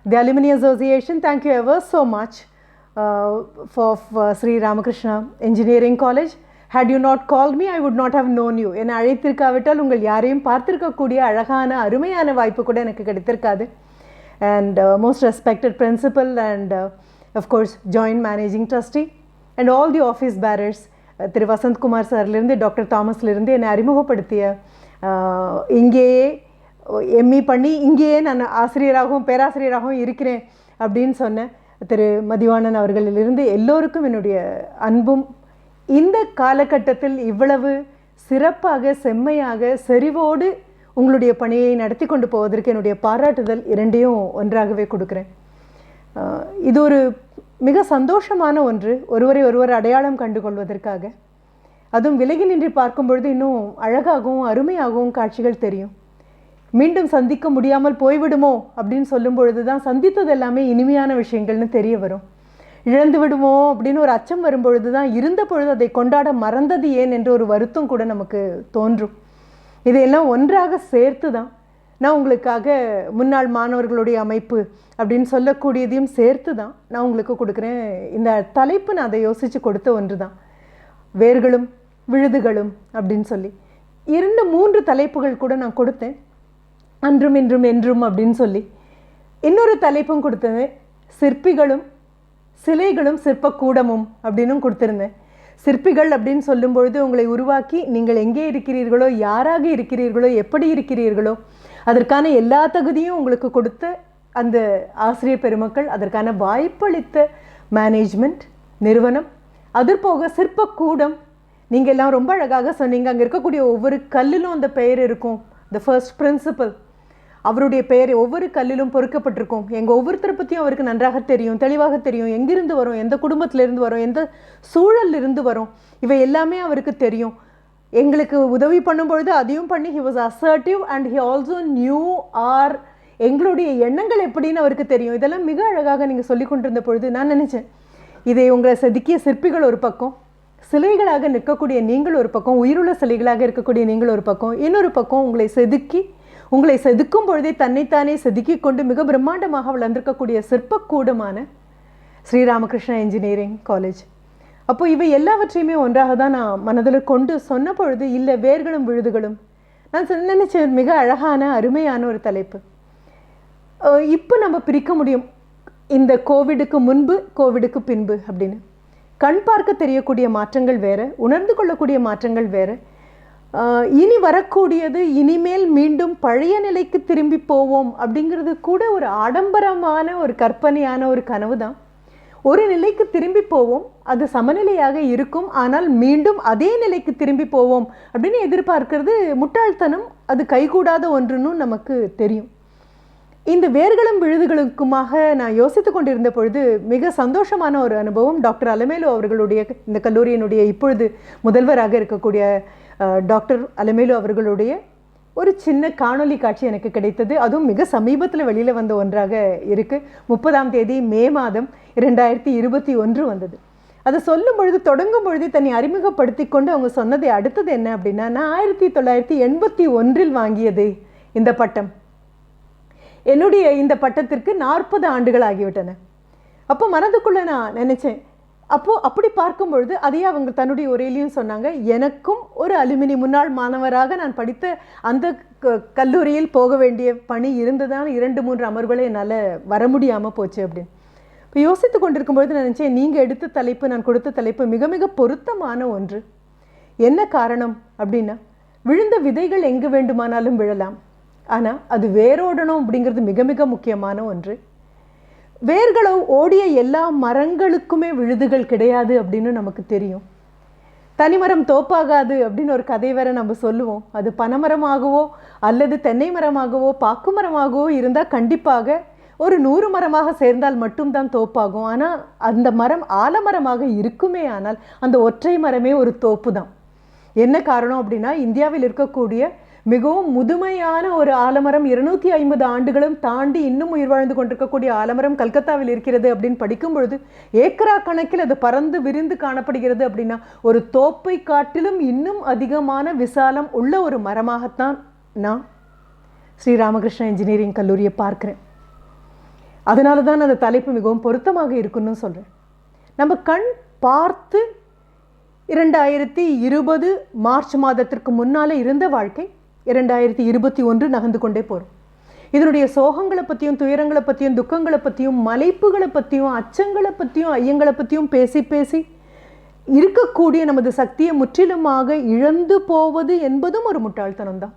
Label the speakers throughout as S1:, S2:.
S1: The Alumni Association, thank you ever so much for Sri Ramakrishna Engineering College. Had you not called me, I would not have known you. என்னை அழைத்திருக்காவிட்டால் உங்கள் யாரையும் பார்த்திருக்கக்கூடிய அழகான அருமையான வாய்ப்பு கூட எனக்கு கிடைத்திருக்காது. And most respected principal and of course joint managing trustee and all the office bearers, திரு வசந்த் குமார் சார்லேருந்து டாக்டர் தாமஸ்லேருந்து என்னை அறிமுகப்படுத்திய, இங்கேயே எம்இ பண்ணி இங்கேயே நான் ஆசிரியராகவும் பேராசிரியராகவும் இருக்கிறேன் அப்படின்னு சொன்ன திரு மதிவாணன் அவர்களிலிருந்து எல்லோருக்கும் என்னுடைய அன்பும், இந்த காலகட்டத்தில் இவ்வளவு சிறப்பாக செம்மையாக செறிவோடு உங்களுடைய பணியை நடத்தி கொண்டு போவதற்கு என்னுடைய பாராட்டுதல் இரண்டையும் ஒன்றாகவே கொடுக்குறேன். இது ஒரு மிக சந்தோஷமான ஒன்று, ஒருவரை ஒருவர் அடையாளம் கண்டு கொள்வதற்காக. அதுவும் விலகி நின்று பார்க்கும் பொழுது இன்னும் அழகாகவும் அருமையாகவும் காட்சிகள் தெரியும். மீண்டும் சந்திக்க முடியாமல் போய்விடுமோ அப்படின்னு சொல்லும் பொழுது தான் சந்தித்தது எல்லாமே இனிமையான விஷயங்கள்னு தெரிய வரும். இழந்து விடுமோ அப்படின்னு ஒரு அச்சம் வரும்பொழுது தான் இருந்த பொழுது அதை கொண்டாட மறந்தது ஏன் என்ற ஒரு வருத்தம் கூட நமக்கு தோன்றும். இதையெல்லாம் ஒன்றாக சேர்த்து தான் நான் உங்களுக்காக முன்னாள் மாணவர்களுடைய அமைப்பு அப்படின்னு சொல்லக்கூடியதையும் சேர்த்து தான் நான் உங்களுக்கு கொடுக்குறேன். இந்த தலைப்பு நான் அதை யோசித்து கொடுத்த ஒன்று தான், வேர்களும் விழுதுகளும் அப்படின்னு சொல்லி 2-3 தலைப்புகள் கூட நான் கொடுத்தேன். அன்றும் இன்றும் என்றும் அப்படின்னு சொல்லி இன்னொரு தலைப்பும் கொடுத்தது, சிற்பிகளும் சிலைகளும் சிற்பக்கூடமும் அப்படின்னும் கொடுத்துருந்தேன். சிற்பிகள் அப்படின்னு சொல்லும்பொழுது உங்களை உருவாக்கி நீங்கள் எங்கே இருக்கிறீர்களோ, யாராக இருக்கிறீர்களோ, எப்படி இருக்கிறீர்களோ அதற்கான எல்லா தகுதியும் உங்களுக்கு கொடுத்த அந்த ஆசிரியர் பெருமக்கள், அதற்கான வாய்ப்பளித்த மேனேஜ்மெண்ட் நிறுவனம், அதுபோக சிற்பக்கூடம். நீங்கள் எல்லாம் ரொம்ப அழகாக சொன்னீங்க. அங்கே இருக்கக்கூடிய ஒவ்வொரு கல்லிலும் அந்த பெயர் இருக்கும். த ஃபர்ஸ்ட் பிரின்சிபல், அவருடைய பெயர் ஒவ்வொரு கல்லிலும் பொறுக்கப்பட்டிருக்கும். எங்கள் ஒவ்வொருத்தரை பற்றியும் அவருக்கு நன்றாக தெரியும், தெளிவாக தெரியும். எங்கிருந்து வரும், எந்த குடும்பத்திலிருந்து வரும், எந்த சூழலிருந்து வரும், இவை எல்லாமே அவருக்கு தெரியும். எங்களுக்கு உதவி பண்ணும்பொழுது அதையும் பண்ணி he was assertive and he also knew our எங்களுடைய எண்ணங்கள் எப்படின்னு அவருக்கு தெரியும். இதெல்லாம் மிக அழகாக நீங்கள் சொல்லி கொண்டிருந்த பொழுது நான் நினச்சேன், இதை உங்களை செதுக்கிய சிற்பிகள் ஒரு பக்கம், சிலைகளாக நிற்கக்கூடிய நீங்கள் ஒரு பக்கம், உயிருள்ள சிலைகளாக இருக்கக்கூடிய நீங்கள் ஒரு பக்கம், இன்னொரு பக்கம் உங்களை செதுக்கும் பொழுதே தன்னைத்தானே செதுக்கி கொண்டு மிக பிரம்மாண்டமாக வளர்ந்திருக்கக்கூடிய சிற்பக்கூடமான ஸ்ரீராமகிருஷ்ணா இன்ஜினியரிங் காலேஜ். அப்போ இவை எல்லாவற்றையுமே ஒன்றாக தான் நான் மனதில் கொண்டு சொன்ன பொழுது, இல்லை வேர்களும் விழுதுகளும், நான் நினைச்சேன் மிக அழகான அருமையான ஒரு தலைப்பு. இப்போ நம்ம பிரிக்க முடியும் இந்த கோவிடுக்கு முன்பு கோவிடுக்கு பின்பு அப்படின்னு. கண் பார்க்க தெரியக்கூடிய மாற்றங்கள் வேறு, உணர்ந்து கொள்ளக்கூடிய மாற்றங்கள் வேறு. இனி வரக்கூடியது, இனிமேல் மீண்டும் பழைய நிலைக்கு திரும்பி போவோம் அப்படிங்கிறது கூட ஒரு ஆடம்பரமான ஒரு கற்பனையான ஒரு கனவு தான். ஒரு நிலைக்கு திரும்பி போவோம், அது சமநிலையாக இருக்கும், ஆனால் மீண்டும் அதே நிலைக்கு திரும்பி போவோம் அப்படின்னு எதிர்பார்க்கிறது முட்டாள்தனம், அது கைகூடாத ஒன்றுன்னு நமக்கு தெரியும். இந்த வேர்களும் விழுதுகளுக்குமாக நான் யோசித்து கொண்டிருந்த பொழுது மிக சந்தோஷமான ஒரு அனுபவம். டாக்டர் அலமேலு அவர்களுடைய, இந்த கல்லூரியினுடைய இப்பொழுது முதல்வராக இருக்கக்கூடிய டாக்டர் அலமேலு அவர்களுடைய ஒரு சின்ன காணொலி காட்சி எனக்கு கிடைத்தது. அதுவும் மிக சமீபத்தில் வெளியில் வந்த ஒன்றாக இருக்குது. 30ஆம் தேதி மே மாதம் 2021 வந்தது. அதை சொல்லும் பொழுது, தொடங்கும் பொழுது தன்னை அறிமுகப்படுத்தி கொண்டு அவங்க சொன்னதை அடுத்தது என்ன அப்படின்னா, நான் 1981 வாங்கியது இந்த பட்டம். என்னுடைய இந்த பட்டத்திற்கு 40 ஆண்டுகள் ஆகிவிட்டன. அப்போ மனதுக்குள்ளே நான் நினச்சேன், அப்போது அப்படி பார்க்கும் பொழுது அதையே அவங்க தன்னுடைய உரையிலையும் சொன்னாங்க, எனக்கும் ஒரு அலுமினி முன்னாள் மாணவராக நான் படித்த அந்த கல்லூரியில் போக வேண்டிய பணி இருந்ததான 2-3 அமர்வுகளை என்னால் வர முடியாமல் போச்சு அப்படின்னு. இப்போ யோசித்து கொண்டிருக்கும் பொழுது நான் நினச்சேன், நீங்கள் எடுத்த தலைப்பு, நான் கொடுத்த தலைப்பு மிக மிக பொருத்தமான ஒன்று. என்ன காரணம் அப்படின்னா, விழுந்த விதைகள் எங்கு வேண்டுமானாலும் விழலாம், ஆனால் அது வேரோடணும் அப்படிங்கிறது மிக மிக முக்கியமான ஒன்று. வேர்களோ ஓடிய எல்லா மரங்களுக்குமே விழுதுகள் கிடையாது அப்படின்னு நமக்கு தெரியும். தனிமரம் தோப்பாகாது அப்படின்னு ஒரு கதை வேற நம்ம சொல்லுவோம். அது பனைமரமாகவோ அல்லது தென்னை மரமாகவோ பாக்கு மரமாகவோ இருந்தால் கண்டிப்பாக ஒரு 100 மரமாக சேர்ந்தால் மட்டும்தான் தோப்பாகும். ஆனால் அந்த மரம் ஆலமரமாக இருக்குமே ஆனால் அந்த ஒற்றை மரமே ஒரு தோப்பு தான். என்ன காரணம் அப்படின்னா, இந்தியாவில் இருக்கக்கூடிய மிகவும் முதுமையான ஒரு ஆலமரம், 250 ஆண்டுகளும் தாண்டி இன்னும் உயிர் வாழ்ந்து கொண்டிருக்கக்கூடிய ஆலமரம் கல்கத்தாவில் இருக்கிறது அப்படின்னு படிக்கும் பொழுது, ஏக்கரா கணக்கில் அது பறந்து விரிந்து காணப்படுகிறது. அப்படின்னா ஒரு தோப்பை காட்டிலும் இன்னும் அதிகமான விசாலம் உள்ள ஒரு மரமாகத்தான் நான் ஸ்ரீராமகிருஷ்ணா இன்ஜினியரிங் கல்லூரியை பார்க்குறேன். அதனால தான் அந்த தலைப்பு மிகவும் பொருத்தமாக இருக்குன்னு சொல்கிறேன். நம்ம கண் பார்த்து 2020 மார்ச் மாதத்திற்கு முன்னாலே இருந்த வாழ்க்கை 2021 நகர்ந்து கொண்டே போகிறோம். இதனுடைய சோகங்களை பற்றியும், துயரங்களை பற்றியும், துக்கங்களை பற்றியும், மலைப்புகளை பற்றியும், அச்சங்களை பற்றியும், ஐயங்களை பற்றியும் பேசி பேசி இருக்கக்கூடிய நமது சக்தியை முற்றிலுமாக இழந்து போவது என்பதும் ஒரு முட்டாள்தனம் தான்.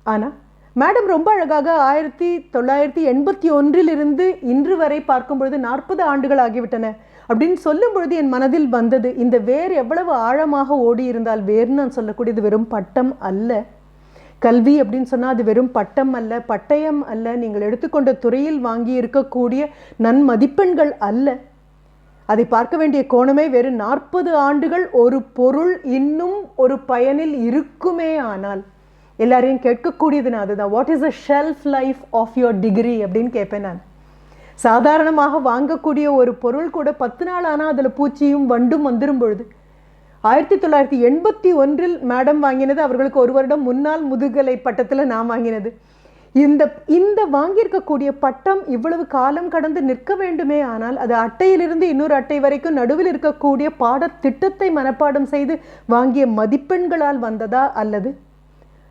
S1: ஆனால் மேடம் ரொம்ப அழகாக 1981 இன்று வரை பார்க்கும் பொழுது 40 ஆண்டுகள் ஆகிவிட்டன அப்படின்னு சொல்லும் பொழுது என் மனதில் வந்தது, இந்த வேர் எவ்வளவு ஆழமாக ஓடி இருந்தால், வேர்னு நான் சொல்லக்கூடியது வெறும் பட்டம் அல்ல. கல்வி அப்படின்னு சொன்னால் அது வெறும் பட்டம் அல்ல, பட்டயம் அல்ல, நீங்கள் எடுத்துக்கொண்ட துறையில் வாங்கி இருக்கக்கூடிய நன்மதிப்பெண்கள் அல்ல. அதை பார்க்க வேண்டிய கோணமே வேறு 40 ஆண்டுகள் ஒரு பொருள் இன்னும் ஒரு பயனில் இருக்குமே ஆனால் எல்லாரையும் கேட்கக்கூடியது நான் அதுதான். What is the shelf life of your degree அப்படின்னு கேட்பேன் நான். சாதாரணமாக வாங்கக்கூடிய ஒரு பொருள் கூட 10 நாள் ஆனால் அதில் பூச்சியும் வண்டும் வந்துடும் பொழுது 1981 மேடம் வாங்கினது அவர்களுக்கு 1 வருடம் முன்னால் முதுகலை பட்டத்தில் நான் வாங்கினது. இந்த வாங்கியிருக்கக்கூடிய பட்டம் இவ்வளவு காலம் கடந்து நிற்க வேண்டுமே ஆனால் அது அட்டையிலிருந்து இன்னொரு அட்டை வரைக்கும் நடுவில் இருக்கக்கூடிய பாடத்திட்டத்தை மனப்பாடம் செய்து வாங்கிய மதிப்பெண்களால் வந்ததா, அல்லது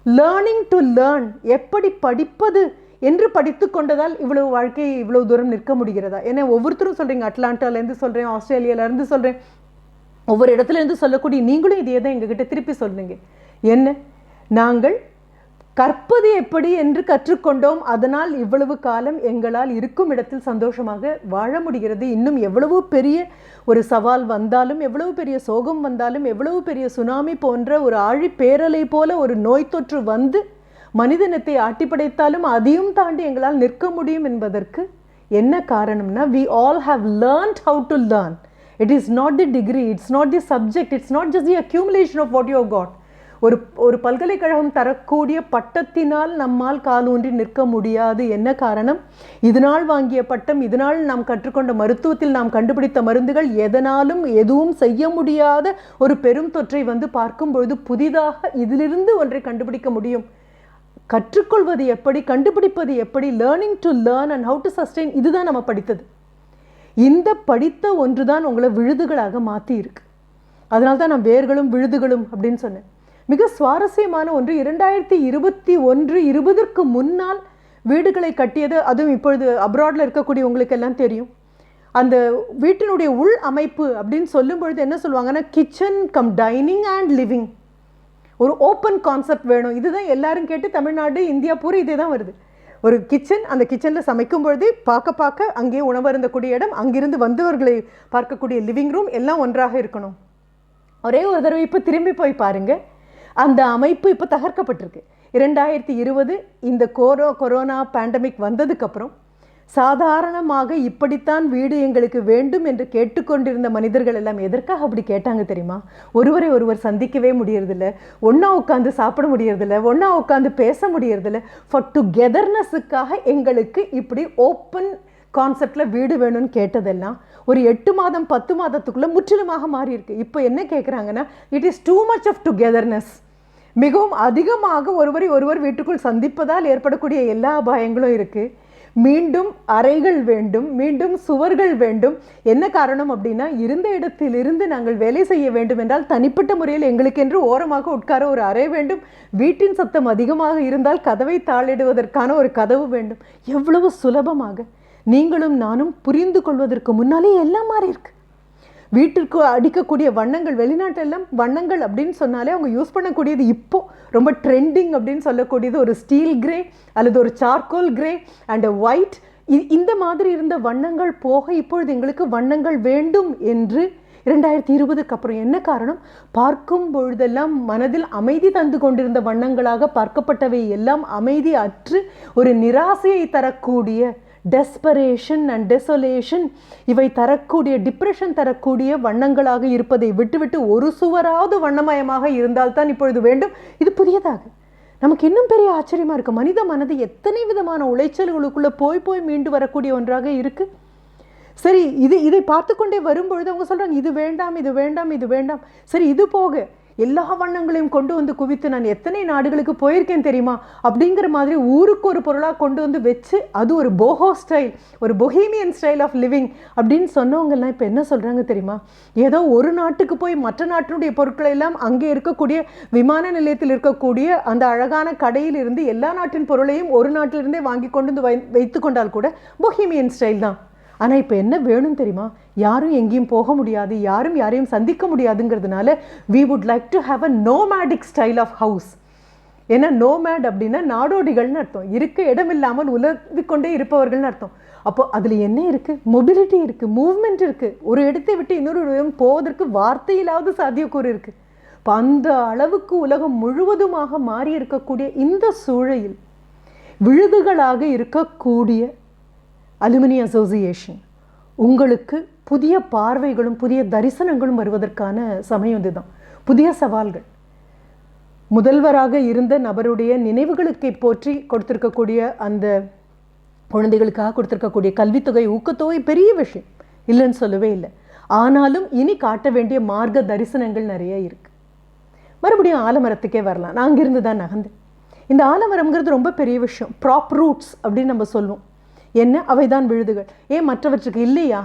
S1: லேர்னிங் டு லேர்ன், எப்படி படிப்பது என்று படித்து கொண்டதால் இவ்வளவு வாழ்க்கை இவ்வளவு தூரம் நிற்க முடிகிறதா? ஏன்னா ஒவ்வொருத்தரும் சொல்கிறீங்க, அட்லாண்டாலேருந்து சொல்கிறேன், ஆஸ்திரேலியாவிலேருந்து சொல்கிறேன், ஒவ்வொரு இடத்துலேருந்து சொல்லக்கூடிய நீங்களும் இதையே தான் எங்ககிட்ட திருப்பி சொல்கிறீங்க. என்ன, நாங்கள் கற்பது எப்படி என்று கற்றுக்கொண்டோம், அதனால் இவ்வளவு காலம் எங்களால் இருக்கும் இடத்தில் சந்தோஷமாக வாழ முடிகிறது. இன்னும் எவ்வளவு பெரிய ஒரு சவால் வந்தாலும், எவ்வளவு பெரிய சோகம் வந்தாலும், எவ்வளவு பெரிய சுனாமி போன்ற ஒரு ஆழி பேரலை போல ஒரு நோய் தொற்று வந்து மனிதனத்தை ஆட்டிப்படைத்தாலும் அதையும் தாண்டி எங்களால் நிற்க முடியும் என்பதற்கு என்ன காரணம்னா, we all have learned how to learn. It is not the degree, it's not the subject, it's not just the accumulation of what you have got. ஒரு பல்கலைக்கழகம் தரக்கூடிய பட்டத்தினால் நம்மால் காலூன்றி நிற்க முடியாது. என்ன காரணம்? இதனால் வாங்கிய பட்டம், இதனால் நாம் கற்றுக்கொண்ட மருத்துவத்தில் நாம் கண்டுபிடித்த மருந்துகள் எதனாலும் எதுவும் செய்ய முடியாத ஒரு பெரும் தொற்றை வந்து பார்க்கும்பொழுது புதிதாக இதிலிருந்து ஒன்றை கண்டுபிடிக்க முடியும். கற்றுக்கொள்வது எப்படி, கண்டுபிடிப்பது எப்படி, learning to learn and how to sustain, இதுதான் நம்ம படித்தது. இந்த படித்த ஒன்று தான் உங்களை விழுதுகளாக மாற்றி இருக்கு. அதனால தான் நான் வேர்களும் விழுதுகளும் அப்படின்னு சொன்னேன். மிக சுவாரஸ்யமான ஒன்று, 2021-20க்கு முன்னால் வீடுகளை கட்டியது, அதுவும் இப்பொழுது அப்ராடில் இருக்கக்கூடிய உங்களுக்கு எல்லாம் தெரியும். அந்த வீட்டினுடைய உள் அமைப்பு அப்படின்னு சொல்லும் பொழுது என்ன சொல்லுவாங்கன்னா, kitchen come dining and living, ஒரு ஓப்பன் கான்செப்ட் வேணும். இதுதான் எல்லாரும் கேட்டு தமிழ்நாடு, இந்தியா பூரா இதே தான் வருது. ஒரு கிச்சன், அந்த கிச்சனில் சமைக்கும் பொழுது பார்க்க அங்கே உணவு அருந்தக்கூடிய இடம், அங்கிருந்து வந்தவர்களை பார்க்கக்கூடிய லிவிங் ரூம் எல்லாம் ஒன்றாக இருக்கணும். ஒரே ஒரு தடவை இப்போ திரும்பி போய் பாருங்கள், அந்த அமைப்பு இப்போ தகர்க்கப்பட்டிருக்கு. 2020 இந்த கொரோனா பேண்டமிக் வந்ததுக்கப்புறம் சாதாரணமாக இப்படித்தான் வீடு எங்களுக்கு வேண்டும் என்று கேட்டுக்கொண்டிருந்த மனிதர்கள் எல்லாம் எதற்காக அப்படி கேட்டாங்க தெரியுமா? ஒருவரை ஒருவர் சந்திக்கவே முடியறதில்ல, ஒன்றா உட்காந்து சாப்பிட முடியறதில்ல, ஒன்றா உட்காந்து பேச முடியறதில்ல. ஃபார் டுகெதர்னஸுக்காக எங்களுக்கு இப்படி ஓப்பன் கான்செப்டில் வீடு வேணும்னு கேட்டதெல்லாம் ஒரு 8 மாதம் 10 மாதத்துக்குள்ளே முற்றிலுமாக மாறி இருக்கு. இப்போ என்ன கேட்குறாங்கன்னா, it is too much of togetherness. மிகவும் அதிகமாக ஒருவரை ஒருவர் வீட்டுக்குள் சந்திப்பதால் ஏற்படக்கூடிய எல்லா அபாயங்களும் இருக்குது. மீண்டும் அறைகள் வேண்டும், மீண்டும் சுவர்கள் வேண்டும். என்ன காரணம் அப்படின்னா, இருந்த இடத்திலிருந்து நாங்கள் வேலை செய்ய வேண்டும் என்றால் தனிப்பட்ட முறையில் எங்களுக்கென்று ஓரமாக உட்கார ஒரு அறை வேண்டும். வீட்டின் சத்தம் அதிகமாக இருந்தால் கதவை தாளிடுவதற்கான ஒரு கதவு வேண்டும். எவ்வளவு சுலபமாக நீங்களும் நானும் புரிந்து கொள்வதற்கு முன்னாலே எல்லாம் மாறி இருக்கு. வீட்டிற்கு அடிக்கக்கூடிய வண்ணங்கள், வெளிநாட்டெல்லாம் வண்ணங்கள் அப்படின்னு சொன்னாலே அவங்க யூஸ் பண்ணக்கூடியது இப்போ ரொம்ப ட்ரெண்டிங் அப்படின்னு சொல்லக்கூடியது ஒரு ஸ்டீல் கிரே அல்லது ஒரு சார்கோல் கிரே அண்ட் ஒயிட். இந்த மாதிரி இருந்த வண்ணங்கள் போக இப்பொழுது எங்களுக்கு வண்ணங்கள் வேண்டும் என்று 2020க்கு அப்புறம். என்ன காரணம்? பார்க்கும் பொழுதெல்லாம் மனதில் அமைதி தந்து கொண்டிருந்த வண்ணங்களாக பார்க்கப்பட்டவை எல்லாம் அமைதி அற்று ஒரு நிராசையை தரக்கூடிய டெஸ்பரேஷன் அண்ட் டெசோலேஷன், இவை தரக்கூடிய டிப்ரெஷன் தரக்கூடிய வண்ணங்களாக இருப்பதை விட்டுவிட்டு ஒரு சுவராவது வண்ணமயமாக இருந்தால்தான் இப்பொழுது வேண்டும். இது புதியதாக நமக்கு இன்னும் பெரிய ஆச்சரியமாக இருக்குது. மனித மனது எத்தனை விதமான உளைச்சல்களுக்குள்ளே போய் மீண்டு வரக்கூடிய ஒன்றாக இருக்குது. சரி, இதை பார்த்து கொண்டே வரும்பொழுது அவங்க சொல்கிறாங்க, இது வேண்டாம், இது வேண்டாம், இது வேண்டாம். சரி, இது போக எல்லா வண்ணங்களையும் கொண்டு வந்து குவித்து நான் எத்தனை நாடுகளுக்கு போயிருக்கேன் தெரியுமா அப்படிங்கிற மாதிரி ஊருக்கு ஒரு பொருளாக கொண்டு வந்து வச்சு, அது ஒரு போஹோ ஸ்டைல், ஒரு பொஹீமியன் ஸ்டைல் ஆஃப் லிவிங் அப்படின்னு சொன்னவங்கெல்லாம் இப்போ என்ன சொல்கிறாங்க தெரியுமா? ஏதோ ஒரு நாட்டுக்கு போய் மற்ற நாட்டினுடைய பொருட்களை எல்லாம் அங்கே இருக்கக்கூடிய விமான நிலையத்தில் இருக்கக்கூடிய அந்த அழகான கடையில் இருந்து எல்லா நாட்டின் பொருளையும் ஒரு நாட்டிலிருந்தே வாங்கி கொண்டு வந்து வைத்து கொண்டால் கூட பொஹீமியன் ஸ்டைல் தான். ஆனால் இப்போ என்ன வேணும் தெரியுமா? யாரும் எங்கேயும் போக முடியாது, யாரும் யாரையும் சந்திக்க முடியாதுங்கிறதுனால we would like to have a nomadic style of house. ஏன்னா நோமேட் அப்படின்னா நாடோடிகள்னு அர்த்தம், இருக்க இடம் இல்லாமல் உலவிக்கொண்டே இருப்பவர்கள்னு அர்த்தம். அப்போ அதில் என்ன இருக்குது? மொபிலிட்டி இருக்குது, மூவ்மெண்ட் இருக்குது, ஒரு இடத்தை விட்டு இன்னொரு இடம் போவதற்கு வார்த்தையிலாவது சாத்தியக்கூறு இருக்குது. இப்போ அந்த அளவுக்கு உலகம் முழுவதுமாக மாறி இருக்கக்கூடிய இந்த சூழலில் விழுதுகளாக இருக்கக்கூடிய அலுமினி அசோசியேஷன் உங்களுக்கு புதிய பார்வைகளும் புதிய தரிசனங்களும் வருவதற்கான சமயம் இதுதான். புதிய சவால்கள், முதல்வராக இருந்த நபருடைய நினைவுகளுக்கு போற்றி கொடுத்திருக்கக்கூடிய அந்த குழந்தைகளுக்காக கொடுத்திருக்கக்கூடிய கல்வித்தொகை, ஊக்கத்தொகை பெரிய விஷயம் இல்லைன்னு சொல்லவே இல்லை. ஆனாலும் இனி காட்ட வேண்டிய மார்க்க தரிசனங்கள் நிறைய இருக்கு. மறுபடியும் ஆலமரத்துக்கே வரலாம். நான் அங்கிருந்து தான் நகர்ந்தேன். இந்த ஆலமரம்ங்கிறது ரொம்ப பெரிய விஷயம். ப்ராப் ரூட்ஸ் அப்படின்னு நம்ம சொல்லுவோம். என்ன? அவைதான் விழுதுகள். ஏன் மற்றவற்றுக்கு இல்லையா?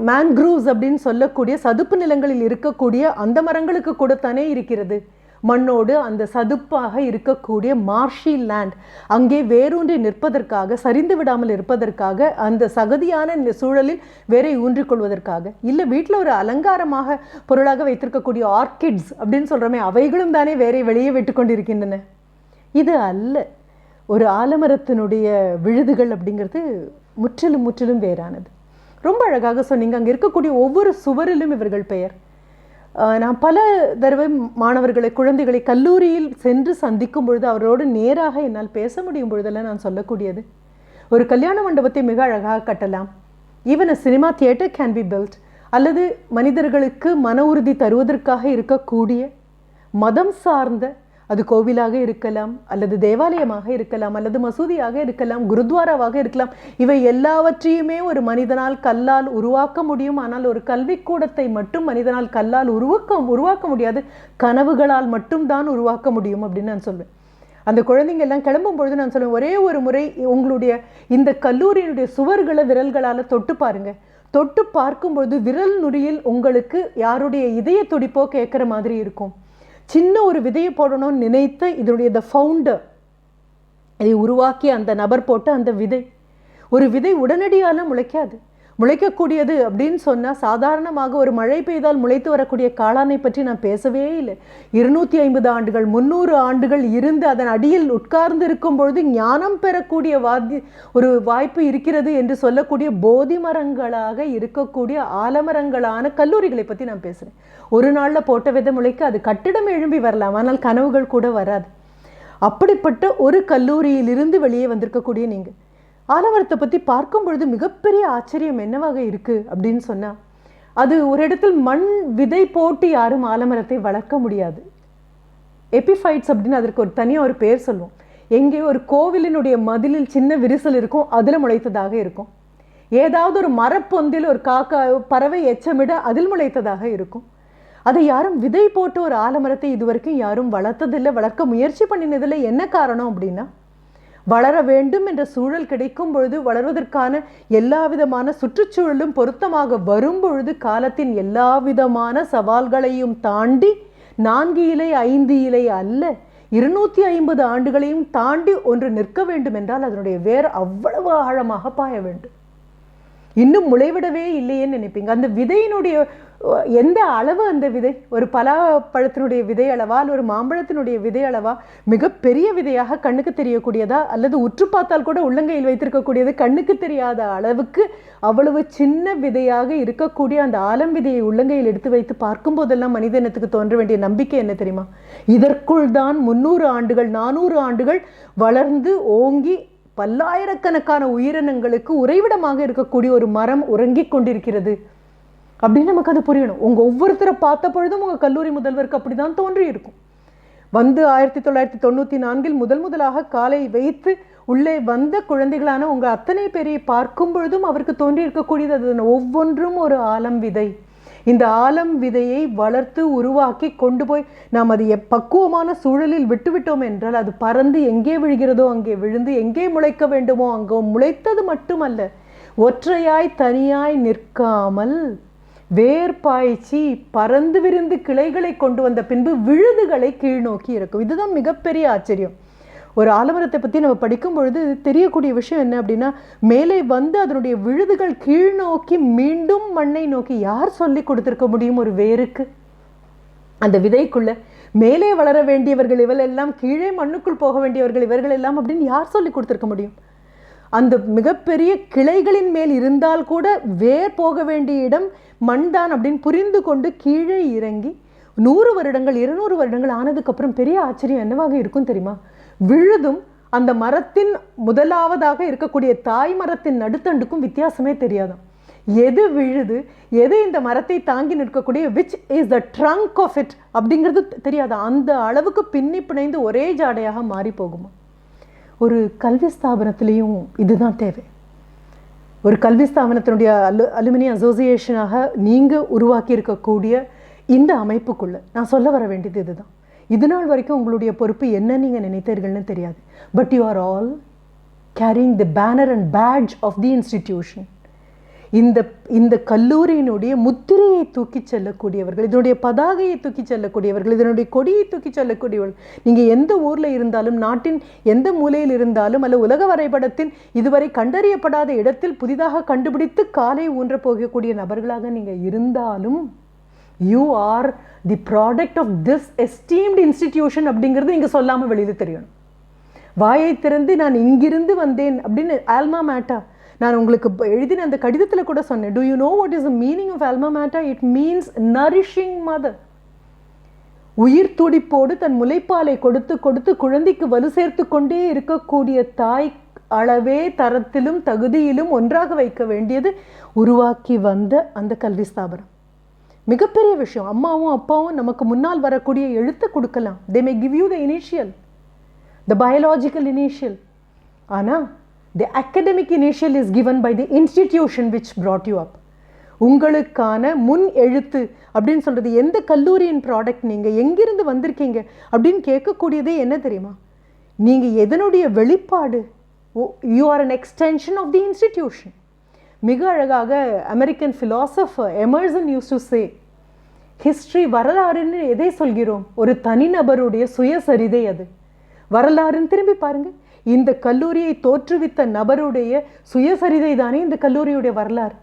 S1: மேன்க்ரூவ்ஸ் அப்படின்னு சொல்லக்கூடிய சதுப்பு நிலங்களில் இருக்கக்கூடிய அந்த மரங்களுக்கு கூட தானே இருக்கிறது. மண்ணோடு அந்த சதுப்பாக இருக்கக்கூடிய மார்ஷி லேண்ட், அங்கே வேரூன்றி நிற்பதற்காக, சரிந்து விடாமல் இருப்பதற்காக, அந்த சகதியான சூழலில் வேரை ஊன்றிக்கொள்வதற்காக, இல்லை வீட்டில் ஒரு அலங்காரமாக பொருளாக வைத்திருக்கக்கூடிய ஆர்கிட்ஸ் அப்படின்னு சொல்கிறோமே, அவைகளும் தானே வேரை வெளியே விட்டு கொண்டிருக்கின்றன. இது அல்ல. ஒரு ஆலமரத்தினுடைய விழுதுகள் அப்படிங்கிறது முற்றிலும் முற்றிலும் வேறானது. ரொம்ப அழகாக சொன்னீங்க. அங்கே இருக்கக்கூடிய ஒவ்வொரு சுவரிலும் இவர்கள் பெயர். நான் பல தடவை மாணவர்களை, குழந்தைகளை கல்லூரியில் சென்று சந்திக்கும் பொழுது அவரோடு நேராக என்னால் பேச முடியும் பொழுதெல்லாம் நான் சொல்லக்கூடியது, ஒரு கல்யாண மண்டபத்தை மிக அழகாக கட்டலாம். Even a cinema theatre can be built. அல்லது மனிதர்களுக்கு மன உறுதி தருவதற்காக இருக்கக்கூடிய மதம் சார்ந்த, அது கோவிலாக இருக்கலாம், அல்லது தேவாலயமாக இருக்கலாம், அல்லது மசூதியாக இருக்கலாம், குருத்வாராவாக இருக்கலாம், இவை எல்லாவற்றையுமே ஒரு மனிதனால் கல்லால் உருவாக்க முடியும். ஆனால் ஒரு கல்விக்கூடத்தை மட்டும் மனிதனால் கல்லால் உருவாக்க முடியாது, கனவுகளால் மட்டும்தான் உருவாக்க முடியும் அப்படின்னு நான் சொல்வேன். அந்த குழந்தைங்க எல்லாம் கிளம்பும் பொழுது நான் சொல்லுவேன், ஒரே ஒரு முறை உங்களுடைய இந்த கல்லூரியினுடைய சுவர்களை விரல்களால் தொட்டு பாருங்க. தொட்டு பார்க்கும்பொழுது விரல் நுடியில் உங்களுக்கு யாருடைய இதய துடிப்போ கேட்குற மாதிரி இருக்கும். சின்ன ஒரு விதையை போடணும்னு நினைத்த இதனுடைய த ஃபவுண்டர், இதை உருவாக்கி அந்த நபர் போட்ட அந்த விதை, ஒரு விதை உடனடியால முளைக்காது. முளைக்கக்கூடியது அப்படின்னு சொன்னால் சாதாரணமாக ஒரு மழை பெய்தால் முளைத்து வரக்கூடிய காளானை பற்றி நான் பேசவே இல்லை. 250 ஆண்டுகள் 300 ஆண்டுகள் இருந்து அதன் அடியில் உட்கார்ந்து இருக்கும் பொழுது ஞானம் பெறக்கூடிய ஒரு வாய்ப்பு இருக்கிறது என்று சொல்லக்கூடிய போதி மரங்களாக இருக்கக்கூடிய ஆலமரங்களான கல்லூரிகளை பற்றி நான் பேசுகிறேன். ஒரு நாளில் போட்ட விதை முளைக்க அது கட்டிடம் எழும்பி வரலாம், ஆனால் கனவுகள் கூட வராது. அப்படிப்பட்ட ஒரு கல்லூரியிலிருந்து வெளியே வந்திருக்கக்கூடிய நீங்கள் ஆலமரத்தை பற்றி பார்க்கும் பொழுது மிகப்பெரிய ஆச்சரியம் என்னவாக இருக்குது அப்படின்னு சொன்னால், அது ஒரு இடத்தில் மண் விதை போட்டு யாரும் ஆலமரத்தை வளர்க்க முடியாது. எபிஃபைட்ஸ் அப்படின்னு அதற்கு ஒரு தனியாக ஒரு பேர் சொல்லுவோம். எங்கேயோ ஒரு கோவிலினுடைய மதிலில் சின்ன விரிசல் இருக்கும், அதில் முளைத்ததாக இருக்கும். ஏதாவது ஒரு மரப்பொந்தில் ஒரு காக்கா பறவை எச்சமிட அதில் முளைத்ததாக இருக்கும். அதை யாரும் விதை போட்டு ஒரு ஆலமரத்தை இதுவரைக்கும் யாரும் வளர்த்ததில்லை, வளர்க்க முயற்சி பண்ணினதில்லை. என்ன காரணம் அப்படின்னா, வளர வேண்டும் என்ற சூழல் கிடைக்கும் பொழுது, வளர்வதற்கான எல்லா விதமான சுற்றுச்சூழலும் பொருத்தமாக வரும் பொழுது, காலத்தின் எல்லா விதமான சவால்களையும் தாண்டி 4 இலை 5 இலை அல்ல 250 ஆண்டுகளையும் தாண்டி ஒன்று நிற்க வேண்டும் என்றால் அதனுடைய வேர் அவ்வளவு ஆழமாக பாய வேண்டும். இன்னும் முளைவிடவே இல்லையேன்னு நினைப்பீங்க. அந்த விதையினுடைய எந்த அளவு, அந்த விதை ஒரு பலாப்பழத்தினுடைய விதை அளவா, அல்ல ஒரு மாம்பழத்தினுடைய விதை அளவா, மிகப்பெரிய விதையாக கண்ணுக்கு தெரியக்கூடியதா, அல்லது உற்று பார்த்தால் கூட உள்ளங்கையில் வைத்திருக்கக்கூடியது கண்ணுக்கு தெரியாத அளவுக்கு அவ்வளவு சின்ன விதையாக இருக்கக்கூடிய அந்த ஆலம் விதையை உள்ளங்கையில் எடுத்து வைத்து பார்க்கும் போதெல்லாம் மனித இனத்துக்கு தோன்ற வேண்டிய நம்பிக்கை என்ன தெரியுமா? இதற்குள் தான் 300 ஆண்டுகள் 400 ஆண்டுகள் வளர்ந்து ஓங்கி பல்லாயிரக்கணக்கான உயிரினங்களுக்கு உறைவிடமாக இருக்கக்கூடிய ஒரு மரம் உறங்கிக் கொண்டிருக்கிறது அப்படின்னு நமக்கு அது புரியணும். உங்கள் ஒவ்வொருத்தரை பார்த்த பொழுதும் உங்கள் கல்லூரி முதல்வருக்கு அப்படி தான் தோன்றி இருக்கும். வந்து 1994 முதலாக காலை வைத்து உள்ளே வந்த குழந்தைகளான உங்கள் அத்தனை பேரை பார்க்கும் பொழுதும் அவருக்கு தோன்றி இருக்கக்கூடியது அது ஒவ்வொன்றும் ஒரு ஆலம் விதை. இந்த ஆலம் விதையை வளர்த்து உருவாக்கி கொண்டு போய் நாம் அது பக்குவமான சூழலில் விட்டுவிட்டோம் என்றால் அது பறந்து எங்கே விழுகிறதோ அங்கே விழுந்து, எங்கே முளைக்க வேண்டுமோ அங்கே முளைத்தது மட்டுமல்ல, ஒற்றையாய் தனியாய் நிற்காமல் வேர்பாய்ச்சி பறந்து விரிந்து கிளைகளை கொண்டு வந்த பின்பு விழுதுகளை கீழ்நோக்கி இருக்கும். இதுதான் மிகப்பெரிய ஆச்சரியம். ஒரு ஆலமரத்தை பற்றி நம்ம படிக்கும் பொழுது தெரியக்கூடிய விஷயம் என்ன அப்படின்னா, மேலே வந்து அதனுடைய விழுதுகள் கீழ்நோக்கி மீண்டும் மண்ணை நோக்கி யார் சொல்லி கொடுத்துருக்க முடியும்? ஒரு வேருக்கு, அந்த விதைக்குள்ள மேலே வளர வேண்டியவர்கள் இவளெல்லாம், கீழே மண்ணுக்குள் போக வேண்டியவர்கள் இவர்கள் எல்லாம் அப்படின்னு யார் சொல்லி கொடுத்துருக்க முடியும்? அந்த மிகப்பெரிய கிளைகளின் மேல் இருந்தால் கூட வேர் போக வேண்டிய இடம் மண் தான் அப்படின்னு புரிந்து கொண்டு கீழே இறங்கி 100 வருடங்கள் 200 வருடங்கள் ஆனதுக்கப்புறம் பெரிய ஆச்சரியம் என்னவாக இருக்கும் தெரியுமா? விழுதும் அந்த மரத்தின் முதலாவதாக இருக்கக்கூடிய தாய் மரத்தின் நடுத்தண்டுக்கும் வித்தியாசமே தெரியாதான். எது விழுது, எது இந்த மரத்தை தாங்கி நிற்கக்கூடிய, which is the trunk of it அப்படிங்கிறது தெரியாதா. அந்த அளவுக்கு பின்னி பிணைந்து ஒரே ஜாடையாக மாறி போகுமா? ஒரு கல்வி ஸ்தாபனத்திலையும் இதுதான் தேவை. ஒரு கல்வி ஸ்தாபனத்தினுடைய அலுமினி அசோசியேஷனாக நீங்கள் உருவாக்கி இருக்கக்கூடிய இந்த அமைப்புக்குள்ள நான் சொல்ல வர வேண்டியது இதுதான். இது நாள் வரைக்கும் உங்களுடைய பொறுப்பு என்ன நீங்கள் நினைத்தீர்கள்னு தெரியாது. But you are all carrying the banner and badge of the institution. இந்த கல்லூரியினுடைய முத்திரையை தூக்கி செல்லக்கூடியவர்கள், இதனுடைய பதாகையை தூக்கி செல்லக்கூடியவர்கள், இதனுடைய கொடியை தூக்கி செல்லக்கூடியவர்கள். நீங்கள் எந்த ஊரில் இருந்தாலும், நாட்டின் எந்த மூலையில் இருந்தாலும், அல்ல உலக வரைபடத்தின் இதுவரை கண்டறியப்படாத இடத்தில் புதிதாக கண்டுபிடித்து காலை ஊன்ற போகக்கூடிய நபர்களாக நீங்கள் இருந்தாலும், you are the product of this esteemed institution அப்படிங்கிறது இங்கே சொல்லாமல் வெளியில் தெரியணும். வாயை திறந்து நான் இங்கிருந்து வந்தேன் அப்படின்னு ஆல்மா மேட்டா, நான் உங்களுக்கு எழுதின அந்த கடிதத்தில் கூட சொன்னேன். Do you know what is the meaning of alma mater? It means nourishing mother. உயிர் துடிப்போடு தன் முலைப்பாலை கொடுத்து கொடுத்து குழந்தைக்கு வலு சேர்த்து கொண்டே இருக்கக்கூடிய தாய் அளவே தரத்திலும் தகுதியிலும் ஒன்றாக வைக்க வேண்டியது உருவாக்கி வந்த அந்த கல்வி ஸ்தாபனம். மிகப்பெரிய விஷயம். அம்மாவும் அப்பாவும் நமக்கு முன்னால் வரக்கூடிய எழுத்தை கொடுக்கலாம். They may give you the initial, the biological initial. ஆனால் the academic initial is given by the institution which brought you up. உங்களுக்கான முன் எழுத்து அப்படின்னு சொல்கிறது எந்த கல்லூரியின் ப்ராடக்ட், நீங்கள் எங்கிருந்து வந்திருக்கீங்க அப்படின்னு கேட்கக்கூடியதே என்ன தெரியுமா? நீங்கள் எதனுடைய வெளிப்பாடு? You are an extension of the institution. மிக அழகாக American philosopher Emerson use to say, history வரலாறுன்னு எதை சொல்கிறோம்? ஒரு தனிநபருடைய சுயசரிதை. அது வரலாறுன்னு திரும்பி பாருங்கள். இந்த கல்லூரியை தோற்றுவித்த நபருடைய சுயசரிதை தானே இந்த கல்லூரியுடைய வரலாறு.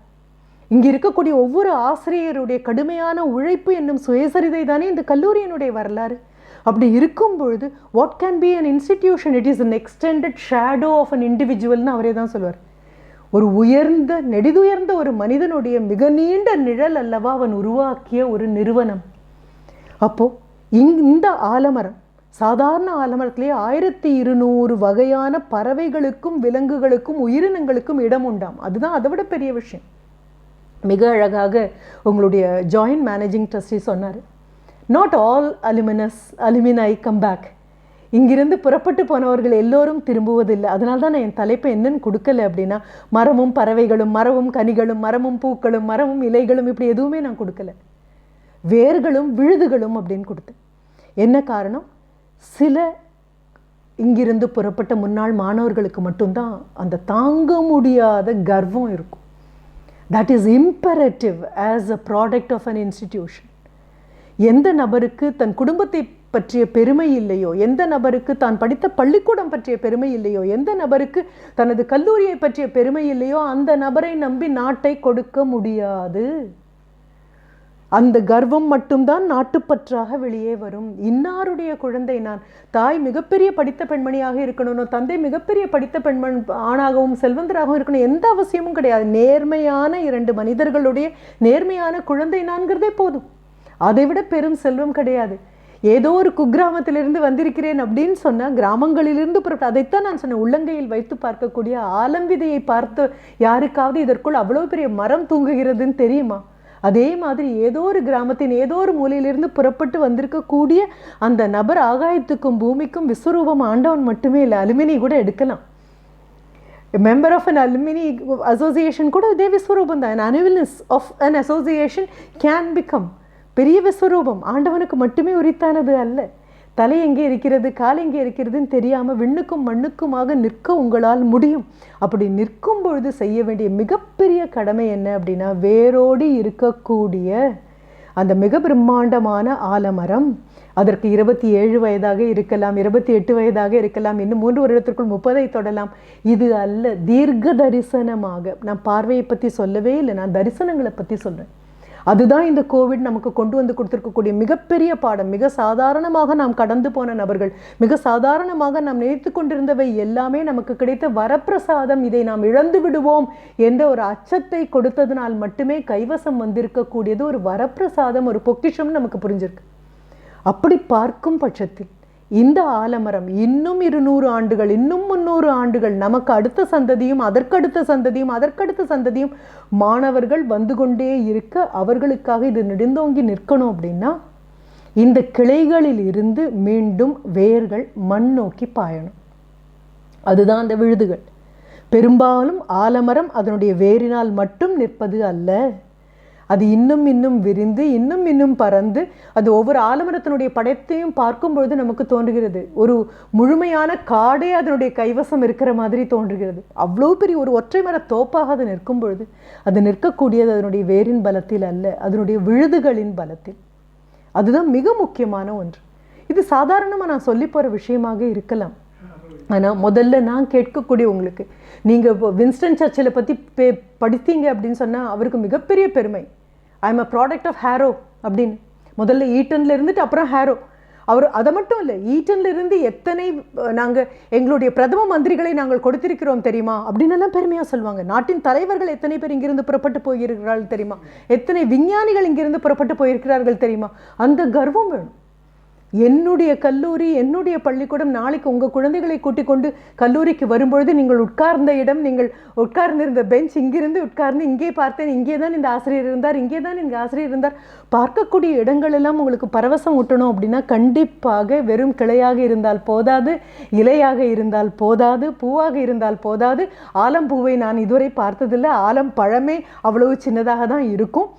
S1: இங்கே இருக்கக்கூடிய ஒவ்வொரு ஆசிரியருடைய கடுமையான உழைப்பு என்னும் சுயசரிதை தானே இந்த கல்லூரியினுடைய வரலாறு. அப்படி இருக்கும் பொழுது what can be an institution? It is an extended shadow of an இண்டிவிஜுவல்னு அவரே தான் சொல்வார். ஒரு உயர்ந்த நெடிதுயர்ந்த ஒரு மனிதனுடைய மிக நீண்ட நிழல் அல்லவா அவன் உருவாக்கிய ஒரு நிறுவனம். அப்போது இந்த ஆலமரம், சாதாரண ஆலமரத்திலே 1200 வகையான பறவைகளுக்கும் விலங்குகளுக்கும் உயிரினங்களுக்கும் இடம் உண்டாம். அதுதான் அதை விட பெரிய விஷயம். மிக அழகாக உங்களுடைய ஜாயின்ட் மேனேஜிங் ட்ரஸ்டி சொன்னார், not all alumni come back. இங்கிருந்து புறப்பட்டு போனவர்கள் எல்லோரும் திரும்புவதில்லை. அதனால தான் நான் என் தலைப்பை என்னன்னு கொடுக்கல அப்படின்னா, மரமும் பறவைகளும், மரமும் கனிகளும், மரமும் பூக்களும், மரமும் இலைகளும், இப்படி எதுவுமே நான் கொடுக்கல. வேர்களும் விழுதுகளும் அப்படின்னு கொடுத்தேன். என்ன காரணம்? சில இங்கிருந்து புறப்பட்ட முன்னாள் மாணவர்களுக்கு மட்டும்தான் அந்த தாங்க முடியாத கர்வம் இருக்கும். That is imperative as a product of an institution. எந்த நபருக்கு தன் குடும்பத்தை பற்றிய பெருமை இல்லையோ, எந்த நபருக்கு தான் படித்த பள்ளிக்கூடம் பற்றிய பெருமை இல்லையோ, எந்த நபருக்கு தனது கல்லூரியை பற்றிய பெருமை இல்லையோ, அந்த நபரை நம்பி நாட்டை கொடுக்க முடியாது. அந்த கர்வம் மட்டும்தான் நாட்டுப்பற்றாக வெளியே வரும். இன்னாருடைய குழந்தை நான், தாய் மிகப்பெரிய படித்த பெண்மணியாக இருக்கணும், தந்தை மிகப்பெரிய படித்த பெண்மண் ஆணாகவும் செல்வந்தராகவும் இருக்கணும், எந்த அவசியமும் கிடையாது. நேர்மையான 2 மனிதர்களுடைய நேர்மையான குழந்தை நான்கிறதே போதும். அதை விட பெரும் செல்வம் கிடையாது. ஏதோ ஒரு குக்கிராமத்திலிருந்து வந்திருக்கிறேன் அப்படின்னு சொன்னால், கிராமங்களிலிருந்து புறப்பட்டு, அதைத்தான் நான் சொன்னேன், உள்ளங்கையில் வைத்து பார்க்கக்கூடிய ஆலம் விதையை பார்த்து யாருக்காவது இதற்குள் அவ்வளோ பெரிய மரம் தூங்குகிறதுன்னு தெரியுமா? அதே மாதிரி ஏதோ ஒரு கிராமத்தின் ஏதோ ஒரு மூலையிலிருந்து புறப்பட்டு வந்திருக்கக்கூடிய அந்த நபர் ஆகாயத்துக்கும் பூமிக்கும் விஸ்வரூபம் ஆண்டவன் மட்டுமே இல்லை, அலுமினி கூட எடுக்கலாம். Member of an alumni association கூட இதே விஸ்வரூபம் தான். an annualness of an association can become பெரிய விஸ்வரூபம். ஆண்டவனுக்கு மட்டுமே உரித்தானது அல்ல. தலை எங்கே இருக்கிறது, கால் எங்கே இருக்கிறதுன்னு தெரியாமல் விண்ணுக்கும் மண்ணுக்குமாக நிற்க உங்களால் முடியும். அப்படி நிற்கும் பொழுது செய்ய வேண்டிய மிகப்பெரிய கடமை என்ன அப்படின்னா, வேரோடி இருக்கக்கூடிய அந்த மிக பிரம்மாண்டமான ஆலமரம், அதற்கு 27 வயதாக இருக்கலாம், 28 வயதாக இருக்கலாம், இன்னும் 3 வருடத்திற்குள் 30ஐ தொடலாம். இது அல்ல, தீர்க்க தரிசனமாக. நான் பார்வையை பற்றி சொல்லவே இல்லை, நான் தரிசனங்களை பற்றி சொல்கிறேன். அதுதான் இந்த கோவிட் நமக்கு கொண்டு வந்து கொடுத்துருக்கக்கூடிய மிகப்பெரிய பாடம். மிக சாதாரணமாக நாம் கடந்து போன நபர்கள், மிக சாதாரணமாக நாம் நினைத்து கொண்டிருந்தவை எல்லாமே நமக்கு கிடைத்த வரப்பிரசாதம். இதை நாம் இழந்து விடுவோம் என்ற ஒரு அச்சத்தை கொடுத்ததுனால் மட்டுமே கைவசம் வந்திருக்கக்கூடியது ஒரு வரப்பிரசாதம், ஒரு பொக்கிஷம் நமக்கு புரிஞ்சிருக்கு. அப்படி பார்க்கும் பட்சத்தில் இந்த ஆலமரம் இன்னும் 200 ஆண்டுகள், இன்னும் 300 ஆண்டுகள், நமக்கு அடுத்த சந்ததியும் அதற்கடுத்த சந்ததியும் அதற்கடுத்த சந்ததியும் மாணவர்கள் வந்து கொண்டே இருக்க, அவர்களுக்காக இது நெடுந்தோங்கி நிற்கணும் அப்படின்னா இந்த கிளைகளில் இருந்து மீண்டும் வேர்கள் மண் நோக்கி பாயணும். அதுதான் அந்த விழுதுகள். பெரும்பாலும் ஆலமரம் அதனுடைய வேரினால் மட்டும் நிற்பது அல்ல, அது இன்னும் இன்னும் விரிந்து இன்னும் இன்னும் பறந்து, அது ஒவ்வொரு ஆலமரத்தினுடைய படத்தையும் பார்க்கும் பொழுது நமக்கு தோன்றுகிறது ஒரு முழுமையான காடே அதனுடைய கைவசம் இருக்கிற மாதிரி தோன்றுகிறது. அவ்வளோ பெரிய ஒரு ஒற்றை மர தோப்பாக அது நிற்கும் பொழுது அது நிற்கக்கூடியது அதனுடைய வேரின் பலத்தில் அல்ல, அதனுடைய விழுதுகளின் பலத்தில். அதுதான் மிக முக்கியமான ஒன்று. இது சாதாரணமாக நான் சொல்லி போகிற விஷயமாக இருக்கலாம். ஆனால் முதல்ல நான் கேட்கக்கூடிய உங்களுக்கு, நீங்கள் இப்போ வின்ஸ்டன் சர்ச்சில் பற்றி படித்தீங்க அப்படின்னு சொன்னால் அவருக்கு மிகப்பெரிய பெருமை. I am a product of Harrow அப்படின்னு. முதல்ல ஈட்டனில் இருந்துட்டு அப்புறம் ஹேரோ. அவர் அதை மட்டும் இல்லை, ஈட்டனில் இருந்து எத்தனை நாங்கள் எங்களுடைய பிரதம மந்திரிகளை நாங்கள் கொடுத்திருக்கிறோம் தெரியுமா அப்படின்னு எல்லாம் பெருமையாக சொல்லுவாங்க. நாட்டின் தலைவர்கள் எத்தனை பேர் இங்கிருந்து புறப்பட்டு போயிருக்கிறார்கள் தெரியுமா, எத்தனை விஞ்ஞானிகள் இங்கிருந்து புறப்பட்டு போயிருக்கிறார்கள் தெரியுமா. அந்த கர்வம் வேணும். என்னுடைய கல்லூரி, என்னுடைய பள்ளிக்கூடம் நாளைக்கு உங்கள் குழந்தைகளை கூட்டிக் கொண்டு கல்லூரிக்கு வரும்பொழுது நீங்கள் உட்கார்ந்த இடம், நீங்கள் உட்கார்ந்திருந்த பெஞ்ச், இங்கிருந்து உட்கார்ந்து இங்கே பார்த்தேன், இங்கே தான் இந்த ஆசிரியர் இருந்தார், இங்கே தான் இந்த ஆசிரியர் இருந்தார், பார்க்கக்கூடிய இடங்கள் எல்லாம் உங்களுக்கு பரவசம் ஊட்டணும் அப்படின்னா கண்டிப்பாக வெறும் கிளையாக இருந்தால் போதாது, இலையாக இருந்தால் போதாது, பூவாக இருந்தால் போதாது. ஆலம் பூவை நான் இதுவரை பார்த்ததில்லை, ஆலம் பழமே அவ்வளவு சின்னதாக தான் இருக்கும்.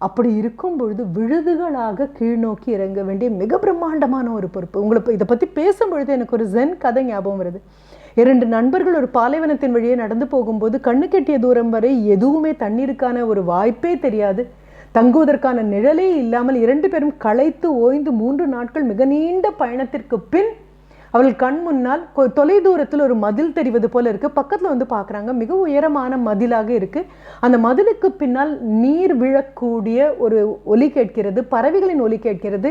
S1: அப்படி இருக்கும் பொழுது விழுதுகளாக கீழ்நோக்கி இறங்க வேண்டிய மிக பிரம்மாண்டமான ஒரு பொறுப்பு. உங்களுக்கு இதை பற்றி பேசும்பொழுது எனக்கு ஒரு ஜென் கதை ஞாபகம் வருது. 2 நண்பர்கள் ஒரு பாலைவனத்தின் வழியே நடந்து போகும்போது கண்ணு கெட்டிய தூரம் வரை எதுவுமே தண்ணீருக்கான ஒரு வாய்ப்பே தெரியாது, தங்குவதற்கான நிழலே இல்லாமல் 2 பேரும் களைத்து ஓய்ந்து 3 நாட்கள் மிக நீண்ட பயணத்திற்கு பின் அவள் கண் முன்னால் தொலை தூரத்தில் ஒரு மதில் தெரிவது போல இருக்கு. பக்கத்தில் வந்து பார்க்குறாங்க, மிக உயரமான மதிலாக இருக்கு. அந்த மதிலுக்கு பின்னால் நீர் விழக்கூடிய ஒரு ஒலி கேட்கிறது, பறவைகளின் ஒலி கேட்கிறது,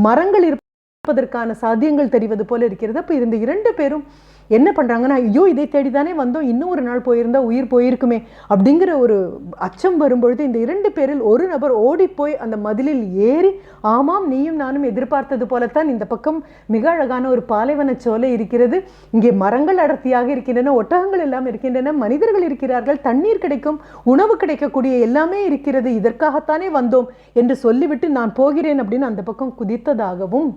S1: மரங்கள் இருப்பதற்கான சாத்தியங்கள் தெரிவது போல இருக்கிறது. அப்போ இந்த 2 பேரும் என்ன பண்ணுறாங்கன்னா, ஐயோ இதை தேடிதானே வந்தோம், இன்னும் ஒரு நாள் போயிருந்தா உயிர் போயிருக்குமே அப்படிங்கிற ஒரு அச்சம் வரும்பொழுது இந்த 2 பேரில் ஒரு நபர் ஓடிப்போய் அந்த மதிலில் ஏறி, ஆமாம் நீயும் நானும் எதிர்பார்த்தது போலத்தான் இந்த பக்கம் மிக அழகான ஒரு பாலைவன சோலை இருக்கிறது, இங்கே மரங்கள் அடர்த்தியாக இருக்கின்றன, ஒட்டகங்கள் எல்லாம் இருக்கின்றன, மனிதர்கள் இருக்கிறார்கள், தண்ணீர் கிடைக்கும், உணவு கிடைக்கக்கூடிய எல்லாமே இருக்கிறது, இதற்காகத்தானே வந்தோம் என்று சொல்லிவிட்டு நான் போகிறேன் அப்படின்னு அந்த பக்கம் குதித்ததாகவும்,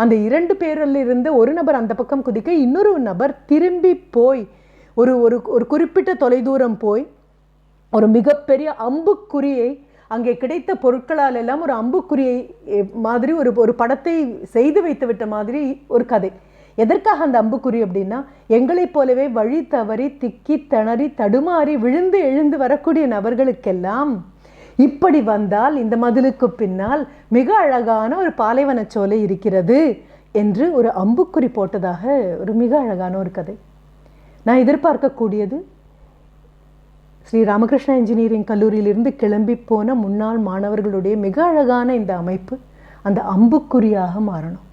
S1: அந்த 2 பேரில் இருந்து ஒரு நபர் அந்த பக்கம் குதிக்க இன்னொரு நபர் திரும்பி போய் ஒரு ஒரு ஒரு குறிப்பிட்ட தொலைதூரம் போய் ஒரு மிகப்பெரிய அம்புக்குறியை, அங்கே கிடைத்த பொருட்களால் எல்லாம் ஒரு அம்புக்குறியை மாதிரி ஒரு படத்தை செய்து வைத்து விட்ட மாதிரி ஒரு கதை. எதற்காக அந்த அம்புக்குறி அப்படின்னா, எங்களைப் போலவே வழி தவறி திக்கி திணறி தடுமாறி விழுந்து எழுந்து வரக்கூடிய நபர்களுக்கெல்லாம் இப்படி வந்தால் இந்த மதிலுக்கு பின்னால் மிக அழகான ஒரு பாலைவன சோலை இருக்கிறது என்று ஒரு அம்புக்குறி போட்டதாக ஒரு மிக அழகான ஒரு கதை. நான் எதிர்பார்க்கக்கூடியது ஸ்ரீ ராமகிருஷ்ணா இன்ஜினியரிங் கல்லூரியிலிருந்து கிளம்பி போன முன்னாள் மாணவர்களுடைய மிக அழகான இந்த அமைப்பு அந்த அம்புக்குறியாக மாறணும்.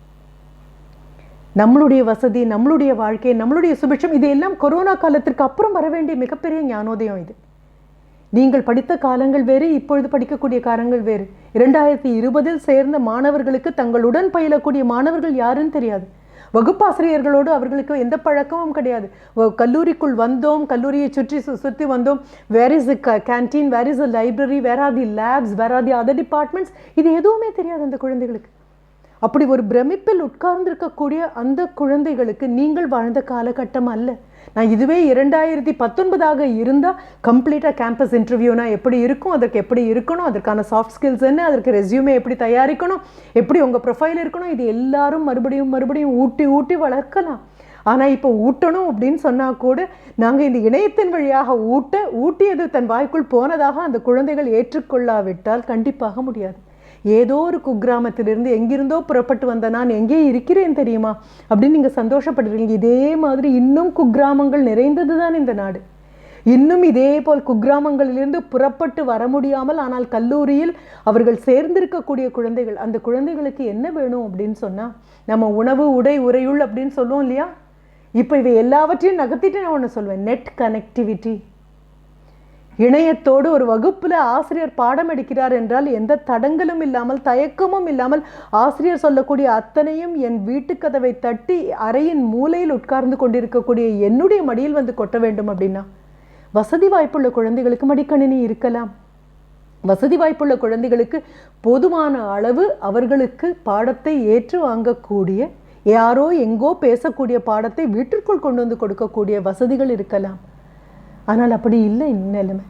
S1: நம்மளுடைய வசதி, நம்மளுடைய வாழ்க்கை, நம்மளுடைய சுபிட்சம், இது எல்லாம் கொரோனா காலத்திற்கு அப்புறம் வர வேண்டிய மிகப்பெரிய ஞானோதயம். இது நீங்கள் படித்த காலங்கள் வேறு, இப்பொழுது படிக்கக்கூடிய காலங்கள் வேறு. 2020 சேர்ந்த மாணவர்களுக்கு தங்களுடன் பயிலக்கூடிய மாணவர்கள் யாருன்னு தெரியாது. வகுப்பாசிரியர்களோடு அவர்களுக்கு எந்த பழக்கமும் கிடையாது. கல்லூரிக்குள் வந்தோம், கல்லூரியை சுற்றி வந்தோம், where is the canteen, where is the library, where are the labs, where are the other departments, இது எதுவுமே தெரியாது அந்த குழந்தைகளுக்கு. அப்படி ஒரு பிரமிப்பில் உட்கார்ந்திருக்கக்கூடிய அந்த குழந்தைகளுக்கு நீங்கள் வாழ்ந்த காலகட்டம் அல்ல. நான் இதுவே 2019 இருந்தால் கம்ப்ளீட்டாக கேம்பஸ் இன்டர்வியூனா எப்படி இருக்கும், அதற்கு எப்படி இருக்கணும், அதற்கான சாஃப்ட் ஸ்கில்ஸ் என்ன, அதற்கு ரெஸ்யூமே எப்படி தயாரிக்கணும், எப்படி உங்கள் ப்ரொஃபைல் இருக்கணும், இது எல்லாரும் மறுபடியும் ஊட்டி வளர்க்கலாம். ஆனால் இப்போ ஊட்டணும் அப்படின்னு சொன்னால் கூட நாங்கள் இந்த இணையத்தின் வழியாக ஊட்டியது தன் வாய்க்குள் போனதாக அந்த குழந்தைகள் ஏற்றுக்கொள்ளாவிட்டால் கண்டிப்பாக முடியாது. ஏதோ ஒரு குக்கிராமத்திலிருந்து எங்கிருந்தோ புறப்பட்டு வந்த நான் எங்கே இருக்கிறேன் தெரியுமா அப்படின்னு நீங்கள் சந்தோஷப்படுறீங்க. இதே மாதிரி இன்னும் குக்கிராமங்கள் நிறைந்தது தான் இந்த நாடு. இன்னும் இதே போல் குக்கிராமங்களிலிருந்து புறப்பட்டு வர முடியாமல் ஆனால் கல்லூரியில் அவர்கள் சேர்ந்திருக்கக்கூடிய குழந்தைகள், அந்த குழந்தைகளுக்கு என்ன வேணும் அப்படின்னு சொன்னால் நம்ம உணவு, உடை, உறையுள் அப்படின்னு சொல்லுவோம் இல்லையா. இப்போ இவை எல்லாவற்றையும் நகர்த்திட்டு நான் ஒன்று சொல்வேன், நெட் கனெக்டிவிட்டி. இணையத்தோடு ஒரு வகுப்பில் ஆசிரியர் பாடம் எடுக்கிறார் என்றால் எந்த தடங்களும் இல்லாமல் தயக்கமும் இல்லாமல் ஆசிரியர் சொல்லக்கூடிய அத்தனையும் என் வீட்டு கதவை தட்டி அறையின் மூலையில் உட்கார்ந்து கொண்டிருக்கக்கூடிய என்னுடைய மடியில் வந்து கொட்ட வேண்டும் அப்படின்னா, வசதி வாய்ப்புள்ள குழந்தைகளுக்கு மடிக்கணினி இருக்கலாம். வசதி வாய்ப்புள்ள குழந்தைகளுக்கு போதுமான அளவு அவர்களுக்கு பாடத்தை ஏற்று வாங்கக்கூடிய, யாரோ எங்கோ பேசக்கூடிய பாடத்தை வீட்டிற்குள் கொண்டு வந்து கொடுக்கக்கூடிய வசதிகள் இருக்கலாம். ஆனால் அப்படி இல்லை. நிலைமை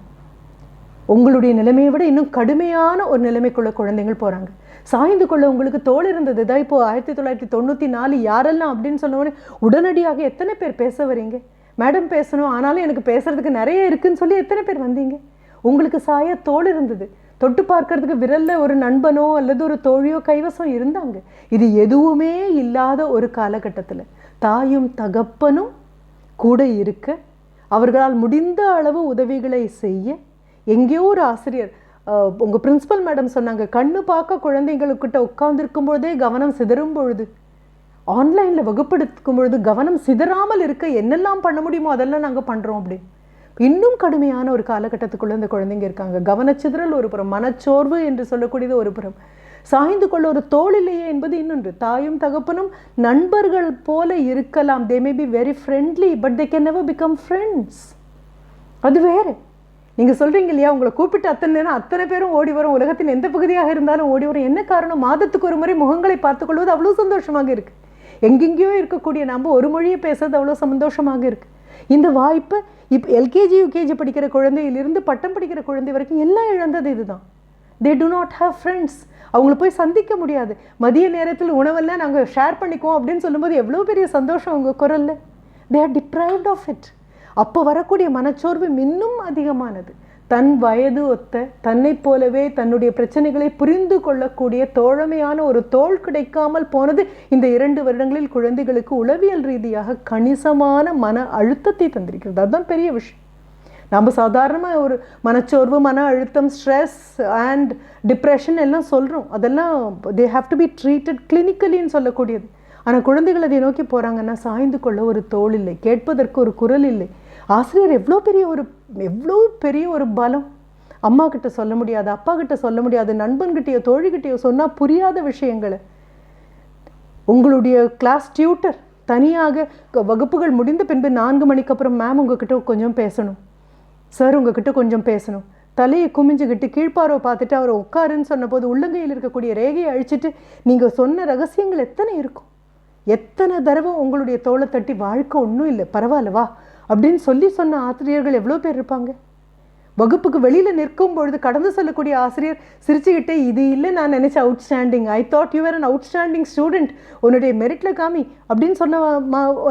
S1: உங்களுடைய நிலைமையை விட இன்னும் கடுமையான ஒரு நிலைமைக்குள்ள குழந்தைகள் போகிறாங்க. சாய்ந்து கொள்ள உங்களுக்கு தோல் இருந்தது தான். இப்போது 1994 யாரெல்லாம் அப்படின்னு சொன்னோடனே உடனடியாக எத்தனை பேர் பேச வரீங்க? மேடம் பேசணும், ஆனாலும் எனக்கு பேசுறதுக்கு நிறைய இருக்குன்னு சொல்லி எத்தனை பேர் வந்தீங்க? உங்களுக்கு சாய தோல் இருந்தது, தொட்டு பார்க்கறதுக்கு விரல்ல ஒரு நண்பனோ அல்லது ஒரு தோழியோ கைவசம் இருந்தாங்க. இது எதுவுமே இல்லாத ஒரு காலகட்டத்தில் தாயும் தகப்பனும் கூட இருக்க, அவர்களால் முடிந்த அளவு உதவிகளை செய்ய, எங்கேயோ ஒரு ஆசிரியர், உங்கள் பிரின்சிபல் மேடம் சொன்னாங்க, கண்ணு பார்க்க குழந்தைங்களுக்கிட்ட உட்கார்ந்துருக்கும் பொழுதே கவனம் சிதறும் பொழுது, ஆன்லைனில் வகுப்பெடுக்கும் பொழுது கவனம் சிதறாமல் இருக்க என்னெல்லாம் பண்ண முடியுமோ அதெல்லாம் நாங்கள் பண்ணுறோம். அப்படி இன்னும் கடுமையான ஒரு காலகட்டத்துக்குள்ளே இந்த குழந்தைங்க இருக்காங்க. கவனச்சிதறல் ஒரு புறம், மனச்சோர்வு என்று சொல்லக்கூடியது ஒரு புறம், சாய்ந்து கொள்ள ஒரு தோல் இல்லையே என்பது இன்னொன்று. தாயும் தகப்பனும் நண்பர்கள் போல இருக்கலாம். They may be very friendly, but they can never become friends. அது வேறு. நீங்கள் சொல்கிறீங்க இல்லையா, உங்களை கூப்பிட்டு அத்தனை நேரம் அத்தனை பேரும் ஓடி வரும், உலகத்தின் எந்த பகுதியாக இருந்தாலும் ஓடி வரும். என்ன காரணம்? மாதத்துக்கு ஒரு முறை முகங்களை பார்த்துக்கொள்வது அவ்வளோ சந்தோஷமாக இருக்குது. எங்கெங்கேயோ இருக்கக்கூடிய நாம் ஒரு மொழியை பேசுறது அவ்வளோ சந்தோஷமாக இருக்குது. இந்த வாய்ப்பை இப்போ எல்கேஜி யூகேஜி படிக்கிற குழந்தையிலிருந்து பட்டம் படிக்கிற குழந்தை வரைக்கும் எல்லாம் இழந்தது இதுதான். தே டு நாட் ஹாவ் ஃப்ரெண்ட்ஸ். அவங்கள போய் சந்திக்க முடியாது. மதிய நேரத்தில் உணவெல்லாம் நாங்கள் ஷேர் பண்ணிக்குவோம் அப்படின்னு சொல்லும்போது எவ்வளோ பெரிய சந்தோஷம் உங்கள் குரலில். They are deprived of it. அப்போ வரக்கூடிய மனச்சோர்வு இன்னும் அதிகமானது. தன் வயது ஒத்த, தன்னை போலவே தன்னுடைய பிரச்சனைகளை புரிந்து கொள்ளக்கூடிய தோழமையான ஒரு தோள் கிடைக்காமல் போனது இந்த 2 வருடங்களில் குழந்தைகளுக்கு உளவியல் ரீதியாக கணிசமான மன அழுத்தத்தை தந்திருக்கிறது. அதுதான் பெரிய விஷயம். நம்ம சாதாரணமாக ஒரு மனச்சோர்வு, மன அழுத்தம், ஸ்ட்ரெஸ் அண்ட் டிப்ரெஷன் எல்லாம் சொல்கிறோம். அதெல்லாம் they have to be treated கிளினிக்கலின்னு சொல்லக்கூடியது. ஆனால் குழந்தைகள் அதை நோக்கி போகிறாங்கன்னா சாய்ந்து கொள்ள ஒரு தோள் இல்லை, கேட்பதற்கு ஒரு குரல் இல்லை. ஆசிரியர் எவ்வளோ பெரிய ஒரு பலம். அம்மா கிட்ட சொல்ல முடியாது, அப்பா கிட்ட சொல்ல முடியாது, நண்பன்கிட்டயோ தோழிகிட்டையோ சொன்னால் புரியாத விஷயங்களை உங்களுடைய கிளாஸ் டியூட்டர் தனியாக வகுப்புகள் முடிந்த பின்பு 4 மணிக்கு அப்புறம் மேம் உங்ககிட்ட கொஞ்சம் பேசணும், சார் உங்ககிட்ட கொஞ்சம் பேசணும், தலையை குமிஞ்சுக்கிட்டு கீழ்ப்பாரவை பார்த்துட்டு அவர் உட்காருன்னு சொன்னபோது உள்ளங்கையில் இருக்கக்கூடிய ரேகையை அழிச்சிட்டு நீங்கள் சொன்ன ரகசியங்கள் எத்தனை இருக்கும். எத்தனை தடவை உங்களுடைய தோளை தட்டி வாழ்க்கை ஒன்றும் இல்லை, பரவாயில்லவா அப்படின்னு சொன்ன ஆசிரியர்கள் எவ்வளோ பேர் இருப்பாங்க. வகுப்புக்கு வெளியில் நிற்கும் பொழுது கடந்து சொல்லக்கூடிய ஆசிரியர் சிரிச்சுக்கிட்டே, இது இல்லை நான் நினச்ச outstanding, I thought you were an outstanding student, உன்னுடைய மெரிட்டில் காமி அப்படின்னு சொன்ன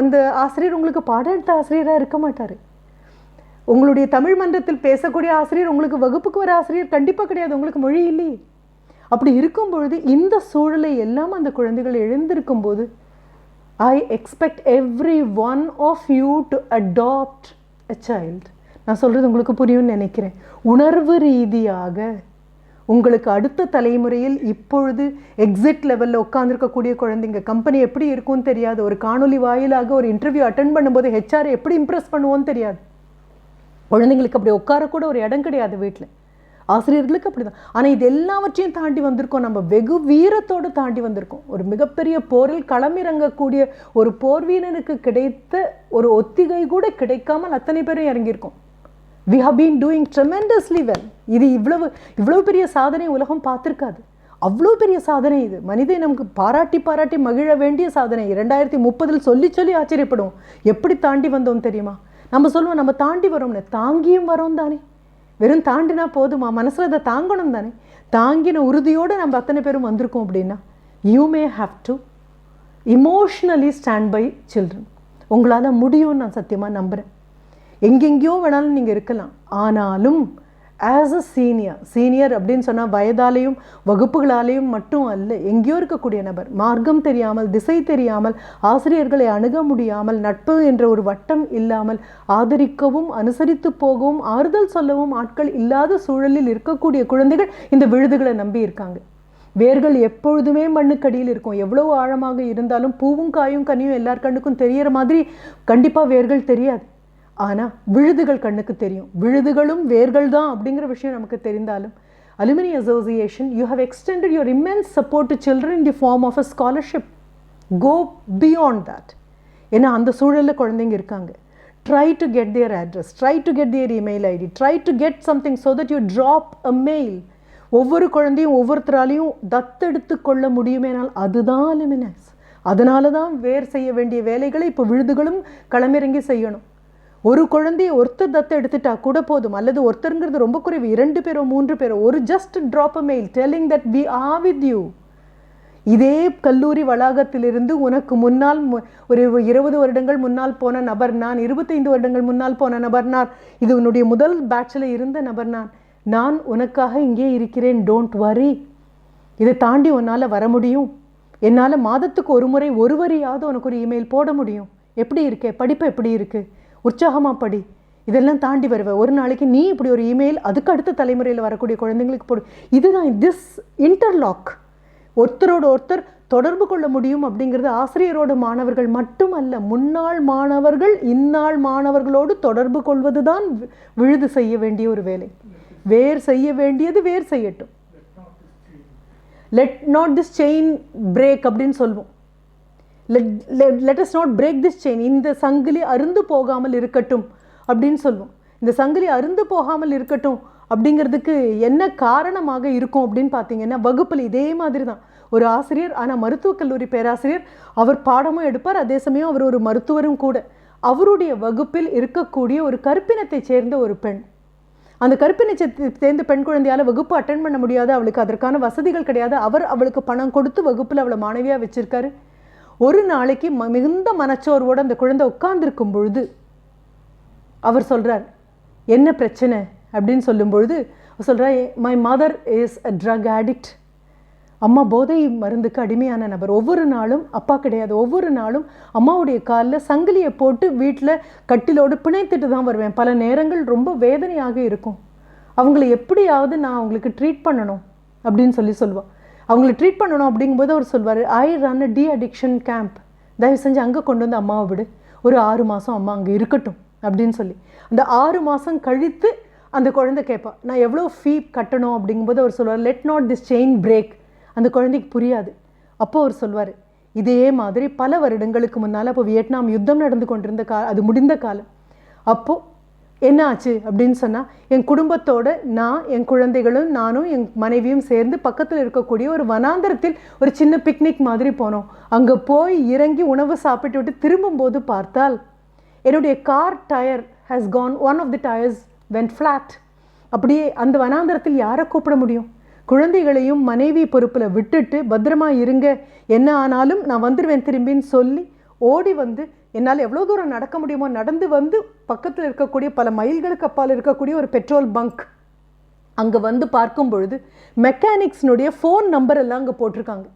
S1: அந்த ஆசிரியர் உங்களுக்கு பாடம் எடுத்த ஆசிரியராக இருக்க மாட்டார். உங்களுடைய தமிழ் மன்றத்தில் பேசக்கூடிய ஆசிரியர் உங்களுக்கு வகுப்புக்கு வர ஆசிரியர் கண்டிப்பாக கிடையாது. உங்களுக்கு மொழி இல்லையே. அப்படி இருக்கும் பொழுது இந்த சூழலை எல்லாம் அந்த குழந்தைகள் எழுந்திருக்கும் போது I expect every one of you to adopt a child. நான் சொல்கிறது உங்களுக்கு புரியும்னு நினைக்கிறேன். உணர்வு ரீதியாக உங்களுக்கு அடுத்த தலைமுறையில் இப்பொழுது எக்ஸிட் லெவலில் உட்காந்துருக்கக்கூடிய குழந்தைங்க, கம்பெனி எப்படி இருக்கும்னு தெரியாது, ஒரு காணொலி வாயிலாக ஒரு இன்டர்வியூ அட்டென்ட் பண்ணும்போது ஹெச்ஆர் எப்படி இம்ப்ரெஸ் பண்ணுவோன்னு தெரியாது. குழந்தைங்களுக்கு அப்படி உட்காரக்கூட ஒரு இடம் கிடையாது வீட்டில். ஆசிரியர்களுக்கு அப்படி தான். ஆனால் இது எல்லாவற்றையும் தாண்டி வந்திருக்கோம். நம்ம வெகு வீரத்தோடு தாண்டி வந்திருக்கோம். ஒரு மிகப்பெரிய போரில் களமிறங்கக்கூடிய ஒரு போர்வீரனுக்கு கிடைத்த ஒரு ஒத்திகை கூட கிடைக்காமல் அத்தனை பேரும் இறங்கியிருக்கோம். We have been doing tremendously well. இது இவ்வளவு பெரிய சாதனை உலகம் பார்த்துருக்காது. அவ்வளோ பெரிய சாதனை இது. மனிதை நமக்கு பாராட்டி பாராட்டி மகிழ வேண்டிய சாதனை. 2030 சொல்லி சொல்லி ஆச்சரியப்படுவோம். எப்படி தாண்டி வந்தோம் தெரியுமா? நம்ம சொல்லுவோம் நம்ம தாண்டி வரோம்னு, தாங்கியும் வரோம் தானே. வெறும் தாண்டினா போதுமா? மனசில் அதை தாங்கணும் தானே. தாங்கின உறுதியோடு நம்ம அத்தனை பேரும் வந்திருக்கோம் அப்படின்னா you may have to emotionally stand by children. உங்களால் முடியும்னு நான் சத்தியமாக நம்புகிறேன். எங்கெங்கேயோ வேணாலும் நீங்கள் இருக்கலாம், ஆனாலும் ஆஸ் அ சீனியர் அப்படின்னு சொன்னால் வயதாலேயும் வகுப்புகளாலேயும் மட்டும் அல்ல, எங்கேயோ இருக்கக்கூடிய நபர், மார்க்கம் தெரியாமல் திசை தெரியாமல் ஆசிரியர்களை அணுக முடியாமல் நட்பு என்ற ஒரு வட்டம் இல்லாமல் ஆதரிக்கவும் அனுசரித்து போகவும் ஆறுதல் சொல்லவும் ஆட்கள் இல்லாத சூழலில் இருக்கக்கூடிய குழந்தைகள் இந்த விழுதுகளை நம்பி இருக்காங்க. வேர்கள் எப்பொழுதுமே மண்ணுக்கடியில் இருக்கும். எவ்வளோ ஆழமாக இருந்தாலும் பூவும் காயும் கனியும் எல்லார் கண்ணுக்கும் தெரியற மாதிரி கண்டிப்பாக வேர்கள் தெரியாது. ஆனால் விழுதுகள் கண்ணுக்கு தெரியும். விழுதுகளும் வேர்கள் தான் அப்படிங்கிற விஷயம் நமக்கு தெரிந்தாலும் alumni association you have extended your immense support to children in the form of a scholarship. Go beyond that. ஏன்னா அந்த சூழலில் குழந்தைங்க இருக்காங்க. Try to get their address, try to get their email ID, try to get something so that you drop a mail. ஒவ்வொரு குழந்தையும் ஒவ்வொருத்தராலையும் தத்தெடுத்து கொள்ள முடியுமேனால் அதுதான் அலுமினஸ். அதனால தான் வேர் செய்ய வேண்டிய வேலைகளை இப்போ விழுதுகளும் களமிறங்கி செய்யணும். ஒரு குழந்தைய ஒருத்தர் தத்தை எடுத்துட்டா கூட போதும், அல்லது ஒருத்தருங்கிறது ரொம்ப குறைவு, 2 பேரோ 3 பேரோ ஒரு just drop a mail telling that we are with you. இதே கல்லூரி வளாகத்திலிருந்து உனக்கு முன்னால் ஒரு 20 வருடங்கள் முன்னால் போன நபர் நான், 25 வருடங்கள் முன்னால் போன நபர் நான், இது உன்னுடைய முதல் பேட்சில் இருந்த நபர் நான் உனக்காக இங்கே இருக்கிறேன், டோன்ட் வரி. இதை தாண்டி உன்னால் வர முடியும். என்னால் மாதத்துக்கு ஒரு முறை ஒரு வரியாவது உனக்கு ஒரு இமெயில் போட முடியும். எப்படி இருக்கே, படிப்பு எப்படி இருக்குது, உற்சாகமாக படி, இதெல்லாம் தாண்டி வருவேன். ஒரு நாளைக்கு நீ இப்படி ஒரு இமெயில் அதுக்கு அடுத்த தலைமுறையில் வரக்கூடிய குழந்தைங்களுக்கு போடு. இதுதான் திஸ் இன்டர்லாக். ஒருத்தரோடு ஒருத்தர் தொடர்பு கொள்ள முடியும் அப்படிங்கிறது ஆசிரியரோட மாணவர்கள் மட்டுமல்ல, முன்னாள் மாணவர்கள் இந்நாள் மாணவர்களோடு தொடர்பு கொள்வது தான் விழுது செய்ய வேண்டிய ஒரு வேலை. வேர் செய்ய வேண்டியது வேர் செய்யட்டும். Let not this chain break அப்படின்னு சொல்லுவோம். let us not break this chain. இந்த சங்கிலி அருந்து போகாமல் இருக்கட்டும் அப்படின்னு சொல்லுவோம். இந்த சங்கிலி அருந்து போகாமல் இருக்கட்டும் அப்படிங்கிறதுக்கு என்ன காரணமாக இருக்கும் அப்படின்னு பார்த்தீங்கன்னா, வகுப்பில் இதே மாதிரி தான் ஒரு ஆசிரியர், ஆனால் மருத்துவக் கல்லூரி பேராசிரியர், அவர் பாடமும் எடுப்பார், அதே சமயம் அவர் ஒரு மருத்துவரும் கூட. அவருடைய வகுப்பில் இருக்கக்கூடிய ஒரு கருப்பினத்தை சேர்ந்த ஒரு பெண், அந்த கருப்பினை சேர்ந்த பெண் குழந்தையால் வகுப்பு அட்டென்ட் பண்ண முடியாது, அவளுக்கு அதற்கான வசதிகள் கிடையாது. அவர் அவளுக்கு பணம் கொடுத்து வகுப்பில் அவளை மாணவியாக வச்சிருக்காரு. ஒரு நாளைக்கு மிகுந்த மனச்சோர்வோடு அந்த குழந்தை உட்கார்ந்துருக்கும் பொழுது அவர் சொல்கிறார், என்ன பிரச்சனை அப்படின்னு சொல்லும் பொழுது சொல்கிறார், my mother is a drug addict. அம்மா போதை மருந்துக்கு அடிமையான நபர். ஒவ்வொரு நாளும், அப்பா கிடையாது, ஒவ்வொரு நாளும் அம்மாவுடைய காலில் சங்கிலியை போட்டு வீட்டில் கட்டிலோடு பிணைத்துட்டு தான் வருவேன். பல நேரங்கள் ரொம்ப வேதனையாக இருக்கும். அவங்கள எப்படியாவது நான் அவங்களுக்கு ட்ரீட் பண்ணணும் அப்படின்னு சொல்லுவாள். அவங்களை ட்ரீட் பண்ணணும் அப்படிங்கும்போது அவர் சொல்வார், ஐ ரன் அ டி அடிக்ஷன் கேம்ப், தயவு செஞ்சு அங்கே கொண்டு வந்து அம்மாவை விடு, ஒரு 6 மாதம் அம்மா அங்கே இருக்கட்டும் அப்படின்னு சொல்லி. அந்த 6 மாதம் கழித்து அந்த குழந்தை கேட்பா, நான் எவ்வளோ ஃபீ கட்டணும் அப்படிங்கும்போது அவர் சொல்வார், let not this chain break. அந்த குழந்தைக்கு புரியாது. அப்போ அவர் சொல்வார், இதே மாதிரி பல வருடங்களுக்கு முன்னால், அப்போ வியட்நாம் யுத்தம் நடந்து கொண்டிருந்த அது முடிந்த காலம். அப்போது என்ன ஆச்சு அப்படின்னு சொன்னால், என் குடும்பத்தோட நான், என் குழந்தைகளும் நானும் என் மனைவியும் சேர்ந்து பக்கத்தில் இருக்கக்கூடிய ஒரு வனாந்தரத்தில் ஒரு சின்ன பிக்னிக் மாதிரி போனோம். அங்கே போய் இறங்கி உணவு சாப்பிட்டு விட்டு திரும்பும்போது பார்த்தால் என்னுடைய car tyre has gone, one of the tyres went flat. அப்படியே அந்த வனாந்தரத்தில் யாரை கூப்பிட முடியும்? குழந்தைகளையும் மனைவி பொறுப்பில் விட்டுட்டு பத்திரமா இருங்க, என்ன ஆனாலும் நான் வந்துடுவேன் திரும்பின்னு சொல்லி ஓடி வந்து, என்னால் எவ்வளோ தூரம் நடக்க முடியுமோ நடந்து வந்து பக்கத்தில் இருக்கக்கூடிய பல மைல்களுக்கு அப்பால் இருக்கக்கூடிய ஒரு பெட்ரோல் பங்க் அங்கே வந்து பார்க்கும் பொழுது மெக்கானிக்ஸ்னுடைய ஃபோன் நம்பர் எல்லாம் அங்கே போட்டிருக்காங்க.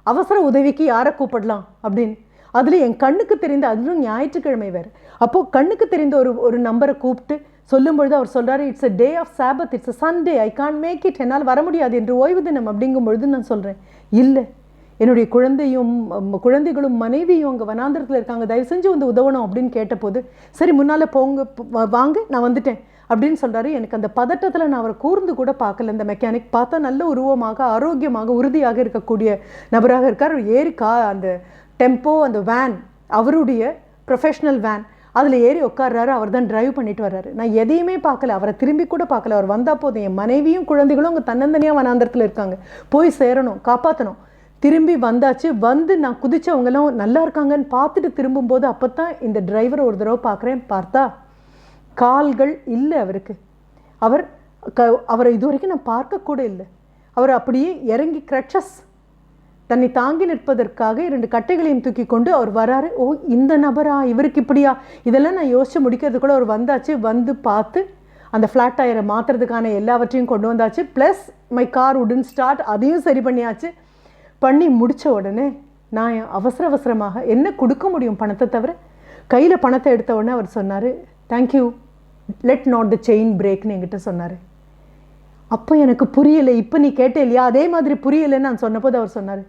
S1: அவசர உதவிக்கு யாரை கூப்பிடலாம் அப்படின்னு. அதில் என் கண்ணுக்கு தெரிந்த, அதுவும் ஞாயிற்றுக்கிழமை வேறு, அப்போது கண்ணுக்கு தெரிந்த ஒரு நம்பரை கூப்பிட்டு சொல்லும் பொழுது அவர் சொல்கிறாரு, it's a day of Sabbath, it's a Sunday, I can't make it, என்னால் வர முடியாது என்று ஓய்வு தினம் அப்படிங்கும் பொழுது நான் சொல்கிறேன், இல்லை என்னுடைய குழந்தைகளும் மனைவியும் அங்கே வனாந்திரத்தில் இருக்காங்க, தயவு செஞ்சு வந்து உதவணும் அப்படின்னு கேட்டபோது, சரி முன்னால் போங்க, வாங்க நான் வந்துட்டேன் அப்படின்னு சொல்கிறாரு. எனக்கு அந்த பதட்டத்தில் நான் அவரை கூர்ந்து கூட பார்க்கல. இந்த மெக்கானிக் பார்த்தா நல்ல உருவமாக, ஆரோக்கியமாக, உறுதியாக இருக்கக்கூடிய நபராக இருக்கார். ஏறி அந்த டெம்போ, அந்த வேன், அவருடைய ப்ரொஃபஷ்னல் வேன், அதில் ஏறி உட்கார்றாரு. அவர் தான் டிரைவ் பண்ணிட்டு வர்றாரு. நான் எதையுமே பார்க்கல, அவரை திரும்பி கூட பார்க்கல. அவர் வந்தால் போதும், என் மனைவியும் குழந்தைகளும் அங்கே தன்னந்தனியாக வனாந்தரத்தில் இருக்காங்க, போய் சேரணும், காப்பாற்றணும். திரும்பி வந்தாச்சு. வந்து நான் குதிச்சவங்கெல்லாம் நல்லா இருக்காங்கன்னு பார்த்துட்டு திரும்பும்போது அப்போ தான் இந்த டிரைவரை ஒரு தடவை பார்க்குறேன். பார்த்தா கால்கள் இல்லை அவருக்கு. அவரை இது வரைக்கும் நான் பார்க்கக்கூட இல்லை. அவர் அப்படியே இறங்கி க்ரட்சஸ் தன்னை தாங்கி நிற்பதற்காக 2 கட்டைகளையும் தூக்கி கொண்டு அவர் வராரு. ஓ, இந்த நபரா, இவருக்கு இப்படியா, இதெல்லாம் நான் யோசிச்சு முடிக்கிறதுக்குள்ள அவர் வந்தாச்சு. வந்து பார்த்து அந்த ஃப்ளாட் டயரை மாற்றுறதுக்கான எல்லாவற்றையும் கொண்டு வந்தாச்சு. ப்ளஸ் மை கார் உடன் ஸ்டார்ட், அதையும் சரி பண்ணியாச்சு. பண்ணி முடித்த உடனே நான் அவசரமாக என்ன கொடுக்க முடியும் பணத்தை தவிர, கையில் பணத்தை எடுத்த உடனே அவர் சொன்னார், thank you, let not the chain பிரேக்னு என்கிட்ட சொன்னார். அப்போ எனக்கு புரியலை. இப்போ நீ கேட்டே இல்லையா, அதே மாதிரி புரியலைன்னு நான் சொன்னபோது அவர் சொன்னார்,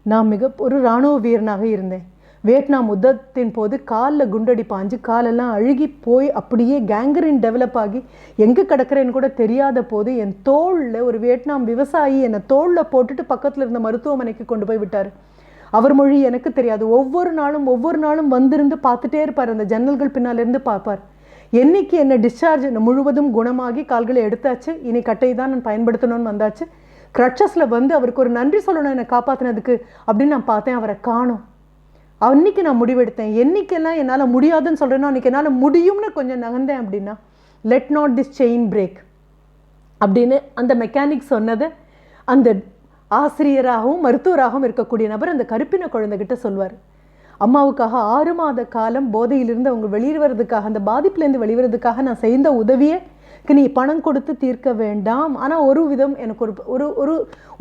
S1: நான் ஒரு இராணுவ வீரனாக இருந்தேன். வியட்நாம் யுத்தத்தின் போது காலில் குண்டடி பாஞ்சு காலெல்லாம் அழுகி போய் அப்படியே கேங்கரின் டெவலப் ஆகி எங்கே கிடக்கிறேன்னு கூட தெரியாத போது என் தோளில் ஒரு வியட்நாம் விவசாயி என்னை தோளில் போட்டுட்டு பக்கத்தில் இருந்த மருத்துவமனைக்கு கொண்டு போய் விட்டார். அவர் மொழி எனக்கு தெரியாது. ஒவ்வொரு நாளும் வந்திருந்து பார்த்துட்டே இருப்பார். அந்த ஜன்னல்கள் பின்னாலிருந்து பார்ப்பார். என்னைக்கு என்னை டிஸ்சார்ஜ் முழுவதும் குணமாகி கால்களை எடுத்தாச்சு, இனி கட்டை தான் நான் பயன்படுத்தணும்னு வந்தாச்சு. க்ரட்சஸில் வந்து அவருக்கு ஒரு நன்றி சொல்லணும் என்னை காப்பாற்றினதுக்கு அப்படின்னு நான் பார்த்தேன். அவரை காணோம். அன்றைக்கி நான் முடிவெடுத்தேன், என்றைக்கெல்லாம் என்னால் முடியாதுன்னு சொல்கிறேன்னா அன்றைக்கி என்னால் முடியும்னு கொஞ்சம் நகர்ந்தேன் அப்படின்னா, let not this chain break அப்படின்னு அந்த மெக்கானிக் சொன்னதை அந்த ஆசிரியராகவும் மருத்துவராகவும் இருக்கக்கூடிய நபர் அந்த கருப்பின குழந்தைகிட்ட சொல்வார். அம்மாவுக்காக 6 மாத காலம் போதையிலிருந்து அவங்க வெளிவரதுக்காக, அந்த பாதிப்புலேருந்து வெளிவரதுக்காக நான் செய்த உதவியை நீ பணம் கொடுத்து தீர்க்க வேண்டாம், ஆனால் ஒரு விதம் எனக்கு ஒரு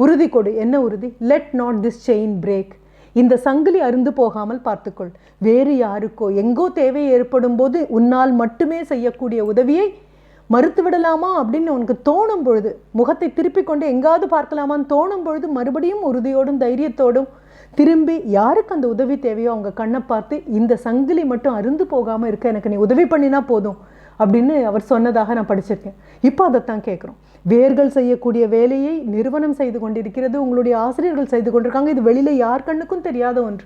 S1: உறுதி கொடு. என்ன உறுதி? Let not this chain break, இந்த சங்கிலி அருந்து போகாமல் பார்த்துக்கொள். வேறு யாருக்கோ எங்கோ தேவை ஏற்படும் போது உன்னால் மட்டுமே செய்யக்கூடிய உதவியை மறுத்து விடலாமா அப்படின்னு உனக்கு தோணும் பொழுது, முகத்தை திருப்பி கொண்டு எங்காவது பார்க்கலாமான்னு தோணும் பொழுது மறுபடியும் உறுதியோடும் தைரியத்தோடும் திரும்பி யாருக்கு அந்த உதவி தேவையோ அவங்க கண்ணை பார்த்து, இந்த சங்கிலி மட்டும் அருந்து போகாமல் இருக்க எனக்கு நீ உதவி பண்ணினா போதும் அப்படின்னு அவர் சொன்னதாக நான் படிச்சிருக்கேன். இப்போ அதைத்தான் கேட்குறோம். வேர்கள் செய்யக்கூடிய வேலையை நிறுவனம் செய்து கொண்டிருக்கிறது, உங்களுடைய ஆசிரியர்கள் செய்து கொண்டிருக்காங்க. இது வெளியில் யார் கண்ணுக்கும் தெரியாத ஒன்று.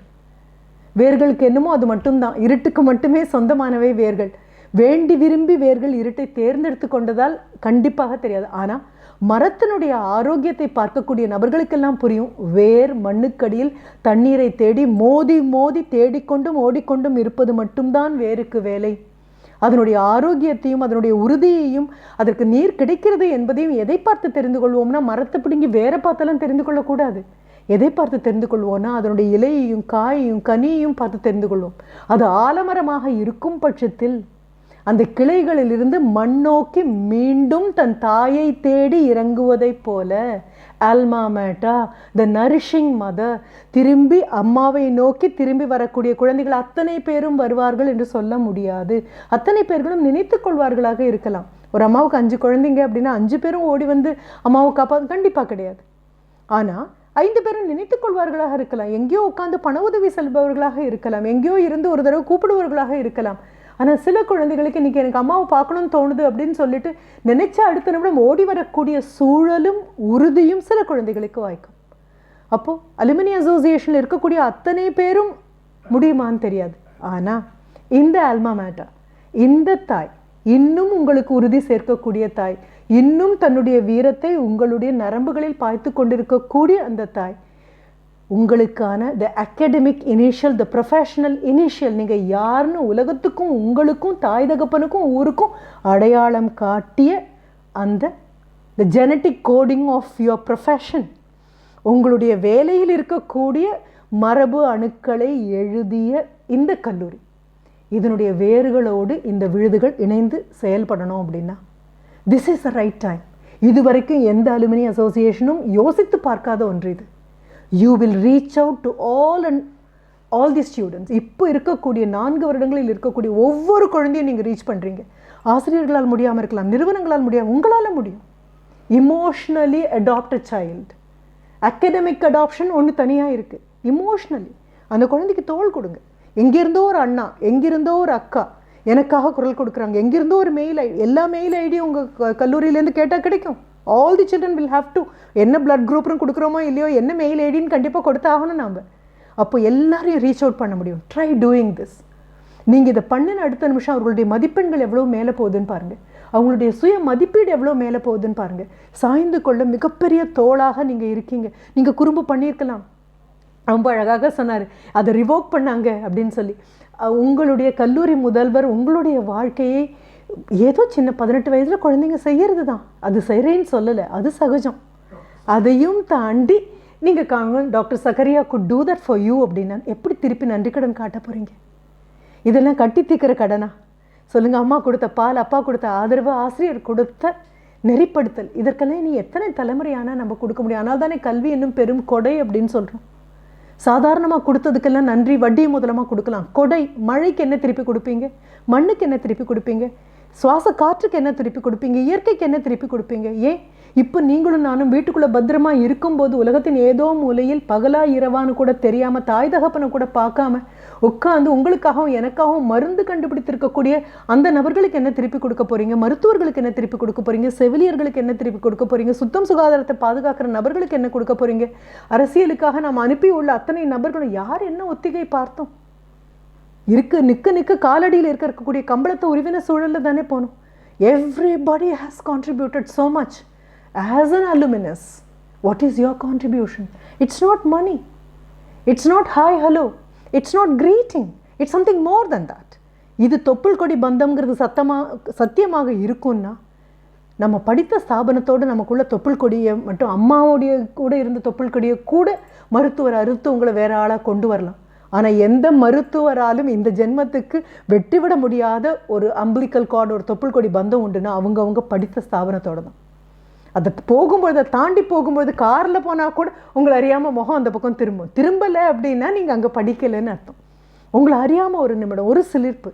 S1: வேர்களுக்கு என்னமோ அது மட்டும்தான், இருட்டுக்கு மட்டுமே சொந்தமானவை வேர்கள். வேண்டி விரும்பி வேர்கள் இருட்டை தேர்ந்தெடுத்து கொண்டதால் கண்டிப்பாக தெரியாது. ஆனால் மரத்தினுடைய ஆரோக்கியத்தை பார்க்கக்கூடிய நபர்களுக்கெல்லாம் புரியும், வேர் மண்ணுக்கடியில் தண்ணீரை தேடி மோதி தேடிக்கொண்டும் ஓடிக்கொண்டும் இருப்பது மட்டும்தான் வேருக்கு வேலை. அதனுடைய ஆரோக்கியத்தையும் அதனுடைய உறுதியையும் அதற்கு நீர் கிடைக்கிறது என்பதையும் எதை பார்த்து தெரிந்து கொள்வோம்னா, மரத்தை பிடுங்கி வேற பார்த்தெல்லாம் தெரிந்து கொள்ளக்கூடாது. எதை பார்த்து தெரிந்து கொள்வோம்னா அதனுடைய இலையையும் காயையும் கனியையும் பார்த்து தெரிந்து கொள்வோம். அது ஆலமரமாக இருக்கும் பட்சத்தில் அந்த கிளைகளிலிருந்து மண்ணோக்கி மீண்டும் தன் தாயை தேடி இறங்குவதைப் போல ஆல்மா மேட்டா, த நரிஷிங் மதர், திரும்பி அம்மாவை நோக்கி திரும்பி வரக்கூடிய குழந்தைகள் அத்தனை பேரும் வருவார்கள் என்று சொல்ல முடியாது. அத்தனை பேர்களும் நினைத்து கொள்வார்களாக இருக்கலாம். ஒரு அம்மாவுக்கு 5 குழந்தைங்க அப்படின்னா 5 பேரும் ஓடி வந்து அம்மாவை காப்பாற்ற கண்டிப்பாக கிடையாது. ஆனால் 5 பேரும் நினைத்து கொள்வார்களாக இருக்கலாம். எங்கேயோ உட்காந்து பண உதவி செல்பவர்களாக இருக்கலாம். எங்கேயோ இருந்து ஒரு தடவை கூப்பிடுவர்களாக இருக்கலாம். ஆனால் சில குழந்தைகளுக்கு இன்றைக்கி எனக்கு அம்மாவை பார்க்கணும்னு தோணுது அப்படின்னு சொல்லிட்டு நினைச்சா அடுத்த நிமிடம் ஓடி வரக்கூடிய சூழலும் உறுதியும் சில குழந்தைகளுக்கு வாய்க்கும். அப்போது அலுமினி அசோசியேஷனில் இருக்கக்கூடிய அத்தனை பேரும் முடியுமான்னு தெரியாது. ஆனால் இந்த ஆல்மா மேட்டா, இந்த தாய் இன்னும் உங்களுக்கு உறுதி சேர்க்கக்கூடிய தாய், இன்னும் தன்னுடைய வீரத்தை உங்களுடைய நரம்புகளில் பாய்த்து கொண்டிருக்கக்கூடிய அந்த தாய், உங்களுக்கான த அகாடமிக் இனிஷியல், த ப்ரொஃபஷனல் இனிஷியல், நீங்கள் யாருன்னு உலகத்துக்கும் உங்களுக்கும் தாய் தகப்பனுக்கும் ஊருக்கும் அடையாளம் காட்டிய அந்த the genetic coding of your profession, உங்களுடைய வேலையில் இருக்கக்கூடிய மரபு அணுக்களை எழுதிய இந்த கல்லூரி, இதனுடைய வேர்களோடு இந்த விழுதுகள் இணைந்து செயல்படணும் அப்படின்னா this is the right time. இதுவரைக்கும் எந்த அலுமினி அசோசியேஷனும் யோசித்து பார்க்காத ஒன்று இது. You will reach out to all the students. இப்போ இருக்கக்கூடிய 4 வருடங்களில் இருக்கக்கூடிய ஒவ்வொரு குழந்தையும் நீங்கள் ரீச் பண்ணுறீங்க. ஆசிரியர்களால் முடியாமல் இருக்கலாம், நிறுவனங்களால் முடியாமல், உங்களால் முடியும். இமோஷ்னலி அடாப்ட் அ சைல்டு. அகடமிக் அடாப்ஷன் ஒன்று தனியாக இருக்குது. இமோஷ்னலி அந்த குழந்தைக்கு தோள் கொடுங்க. எங்கிருந்தோ ஒரு அண்ணா, எங்கிருந்தோ ஒரு அக்கா எனக்காக குரல் கொடுக்குறாங்க, எங்கிருந்தோ ஒரு மெயில் ஐடி, எல்லா மெயில் ஐடியும் உங்கள் கல்லூரியிலேருந்து கேட்டால் கிடைக்கும். All the children will have to, என்ன பிளட் குரூப்னு கொடுக்குறோமோ இல்லையோ, என்ன மெயில் ஐடின்னு கண்டிப்பாக கொடுத்தாகணும் நாம். அப்போ எல்லாரையும் ரீச் அவுட் பண்ண முடியும். Try doing this. நீங்கள் இதை பண்ணின அடுத்த நிமிஷம் அவர்களுடைய மதிப்பெண்கள் எவ்வளோ மேலே போகுதுன்னு பாருங்கள், அவங்களுடைய சுய மதிப்பீடு எவ்வளோ மேலே போகுதுன்னு பாருங்கள். சாய்ந்து கொள்ள மிகப்பெரிய தோளாக நீங்கள் இருக்கீங்க. நீங்கள் குறும்பு பண்ணியிருக்கலாம், ரொம்ப அழகாக சொன்னார், அதை ரிவோக் பண்ணாங்க அப்படின்னு சொல்லி. உங்களுடைய கல்லூரி முதல்வர் உங்களுடைய வாழ்க்கையை ஏதோ சின்ன 18 வயதில் குழந்தைங்க செய்கிறது தான், அது செய்கிறேன்னு சொல்லலை, அது சகஜம். அதையும் தாண்டி நீங்கள் காங்க doctor Zakariya good do that for you அப்படின்னா எப்படி திருப்பி நன்றி கடன் காட்ட போகிறீங்க? இதெல்லாம் கட்டி தீக்கிற கடனா சொல்லுங்கள்? அம்மா கொடுத்த பால், அப்பா கொடுத்த ஆதரவு, ஆசிரியர் கொடுத்த நெறிப்படுத்தல், இதற்கெல்லாம் நீ எத்தனை தலைமுறையானால் நம்ம கொடுக்க முடியும்? ஆனால் தானே கல்வி இன்னும் பெரும் கொடை அப்படின்னு சொல்கிறோம். சாதாரணமாக கொடுத்ததுக்கெல்லாம் நன்றி வட்டி முதலமாக கொடுக்கலாம். கொடை, மழைக்கு என்ன திருப்பி கொடுப்பீங்க? மண்ணுக்கு என்ன திருப்பி கொடுப்பீங்க? சுவாச காற்றுக்கு என்ன திருப்பி கொடுப்பீங்க? இயற்கைக்கு என்ன திருப்பி கொடுப்பீங்க? ஏன் இப்போ நீங்களும் நானும் வீட்டுக்குள்ளே பத்திரமா இருக்கும்போது உலகத்தின் ஏதோ மூலையில் பகலா இரவான்னு கூட தெரியாமல் தாய் தகப்பனை கூட பார்க்காம உட்காந்து உங்களுக்காகவும் எனக்காகவும் மருந்து கண்டுபிடித்திருக்கக்கூடிய அந்த நபர்களுக்கு என்ன திருப்பி கொடுக்க போகிறீங்க? மருத்துவர்களுக்கு என்ன திருப்பி கொடுக்க போகிறீங்க? செவிலியர்களுக்கு என்ன திருப்பி கொடுக்க போகிறீங்க? சுத்தம் சுகாதாரத்தை பாதுகாக்கிற நபர்களுக்கு என்ன கொடுக்க போகிறீங்க? அரசியலுக்காக நாம் அனுப்பியுள்ள அத்தனை நபர்களும் யார் என்ன ஒத்திகை பார்த்தோம்? நிற்க காலடியில் இருக்கக்கூடிய கம்பளத்தை உருவின சூழலில் தானே போகணும். Everybody has contributed so much. As an alumnus, what is your contribution? It's not money. It's not hi, hello. It's not greeting. It's something more than that. இது தொப்புள் கொடி பந்தம்ங்கிறது சத்தியமாக இருக்கும்னா நம்ம படித்த ஸ்தாபனத்தோடு நமக்குள்ள தொப்புள் கொடியை மட்டும் அம்மாவுடைய கூட இருந்த தொப்புள் கொடியை கூட மருத்துவர் அறுத்து உங்களை வேற ஆளாக கொண்டு வரலாம். ஆனால் எந்த மருத்துவராலும் இந்த ஜென்மத்துக்கு வெட்டிவிட முடியாத ஒரு அம்பிளிக்கல் கார்டு, ஒரு தொப்புள் கொடி பந்தம் உண்டுன்னா அவங்க படித்த ஸ்தாபனத்தோடு தான். அதை போகும்போது, அதை தாண்டி போகும்போது காரில் போனால் கூட உங்களை அறியாமல் முகம் அந்த பக்கம் திரும்பலை அப்படின்னா நீங்கள் அங்கே படிக்கலைன்னு அர்த்தம். உங்களை அறியாமல் ஒரு நிமிடம், ஒரு சிலிர்ப்பு.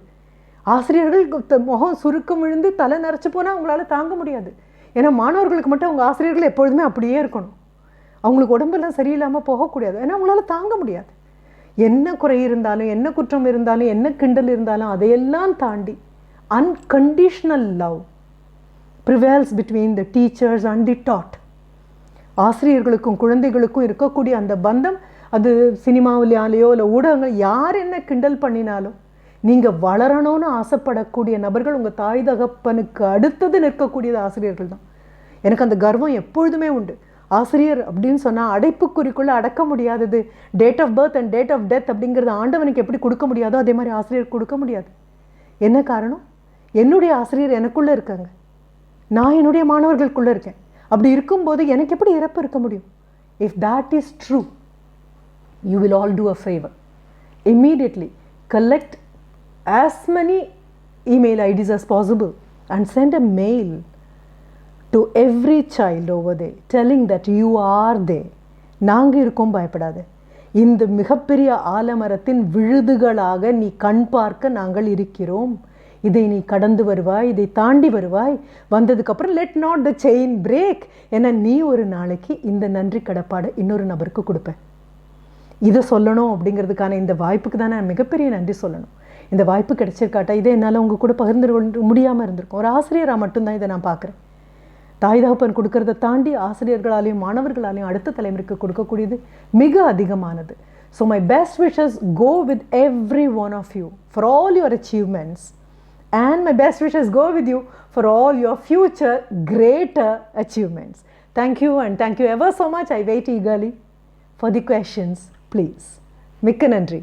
S1: ஆசிரியர்கள் முகம் சுருக்கம் விழுந்து தலை நரைச்சி போனால் அவங்களால தாங்க முடியாது. ஏன்னா மாணவர்களுக்கு மட்டும் அவங்க ஆசிரியர்கள் எப்பொழுதுமே அப்படியே இருக்கணும். அவங்களுக்கு உடம்பெல்லாம் சரியில்லாமல் போகக்கூடாது. ஏன்னா அவங்களால தாங்க முடியாது. என்ன குறை இருந்தாலும், என்ன குற்றம் இருந்தாலும், என்ன கிண்டல் இருந்தாலும் அதையெல்லாம் தாண்டி unconditional love prevails between the teachers and the taught. ஆசிரியர்களுக்கும் குழந்தைகளுக்கும் இருக்கக்கூடிய அந்த பந்தம், அது சினிமாவிலேயோ இல்லை ஊடகங்கள் யார் என்ன கிண்டல் பண்ணினாலும் நீங்கள் வளரணும்னு ஆசைப்படக்கூடிய நபர்கள் உங்கள் தாய் தகப்பனுக்கு அடுத்தது நிற்கக்கூடியது ஆசிரியர்கள் தான். எனக்கு அந்த கர்வம் எப்பொழுதுமே உண்டு. ஆசிரியர் அப்படின்னு சொன்னால் அடைப்புக்குறிக்குள்ளே அடக்க முடியாதது. Date of birth and date of death அப்படிங்கிறது ஆண்டவனுக்கு எப்படி கொடுக்க முடியாதோ அதே மாதிரி ஆசிரியர் கொடுக்க முடியாது. என்ன காரணம்? என்னுடைய ஆசிரியர் எனக்குள்ளே இருக்காங்க, நான் என்னுடைய மாணவர்களுக்குள்ளே இருக்கேன். அப்படி இருக்கும்போது எனக்கு எப்படி இறப்பு இருக்க முடியும்? If that is true, you will all do a favor. Immediately collect as many email IDs as possible and send a mail to every child over there telling that you are there. நாங்கள் இருக்கோம், பயப்படாது. இந்த மிகப்பெரிய ஆலமரத்தின் விழுதுகளாக நீ கண் பார்க்க நாங்கள் இருக்கிறோம். இதை நீ கடந்து வருவாய், இதை தாண்டி வருவாய். வந்ததுக்கப்புறம் let not the chain break. ஏன்னா நீ ஒரு நாளைக்கு இந்த நன்றி கடப்பாடை இன்னொரு நபருக்கு கொடுப்பேன். இதை சொல்லணும் அப்படிங்கிறதுக்கான இந்த வாய்ப்புக்கு தான் நான் மிகப்பெரிய நன்றி சொல்லணும். இந்த வாய்ப்பு கிடைச்சிருக்காட்டா இதை என்னால் உங்கள் கூட பகிர்ந்து முடியாமல் இருந்திருக்கும். ஒரு ஆசிரியராக மட்டும்தான் இதை நான் பார்க்குறேன். தாய் தகப்பன் கொடுக்கறத தாண்டி ஆசிரியர்களாலையும் மாணவர்களாலையும் அடுத்த தலைமுறைக்கு கொடுக்கக்கூடியது மிக அதிகமானது. So my best wishes go with every one of you for all your achievements. And my best wishes go with you for all your future greater achievements. Thank you, and thank you ever so much. I wait eagerly for the questions, please. Mikka nandri.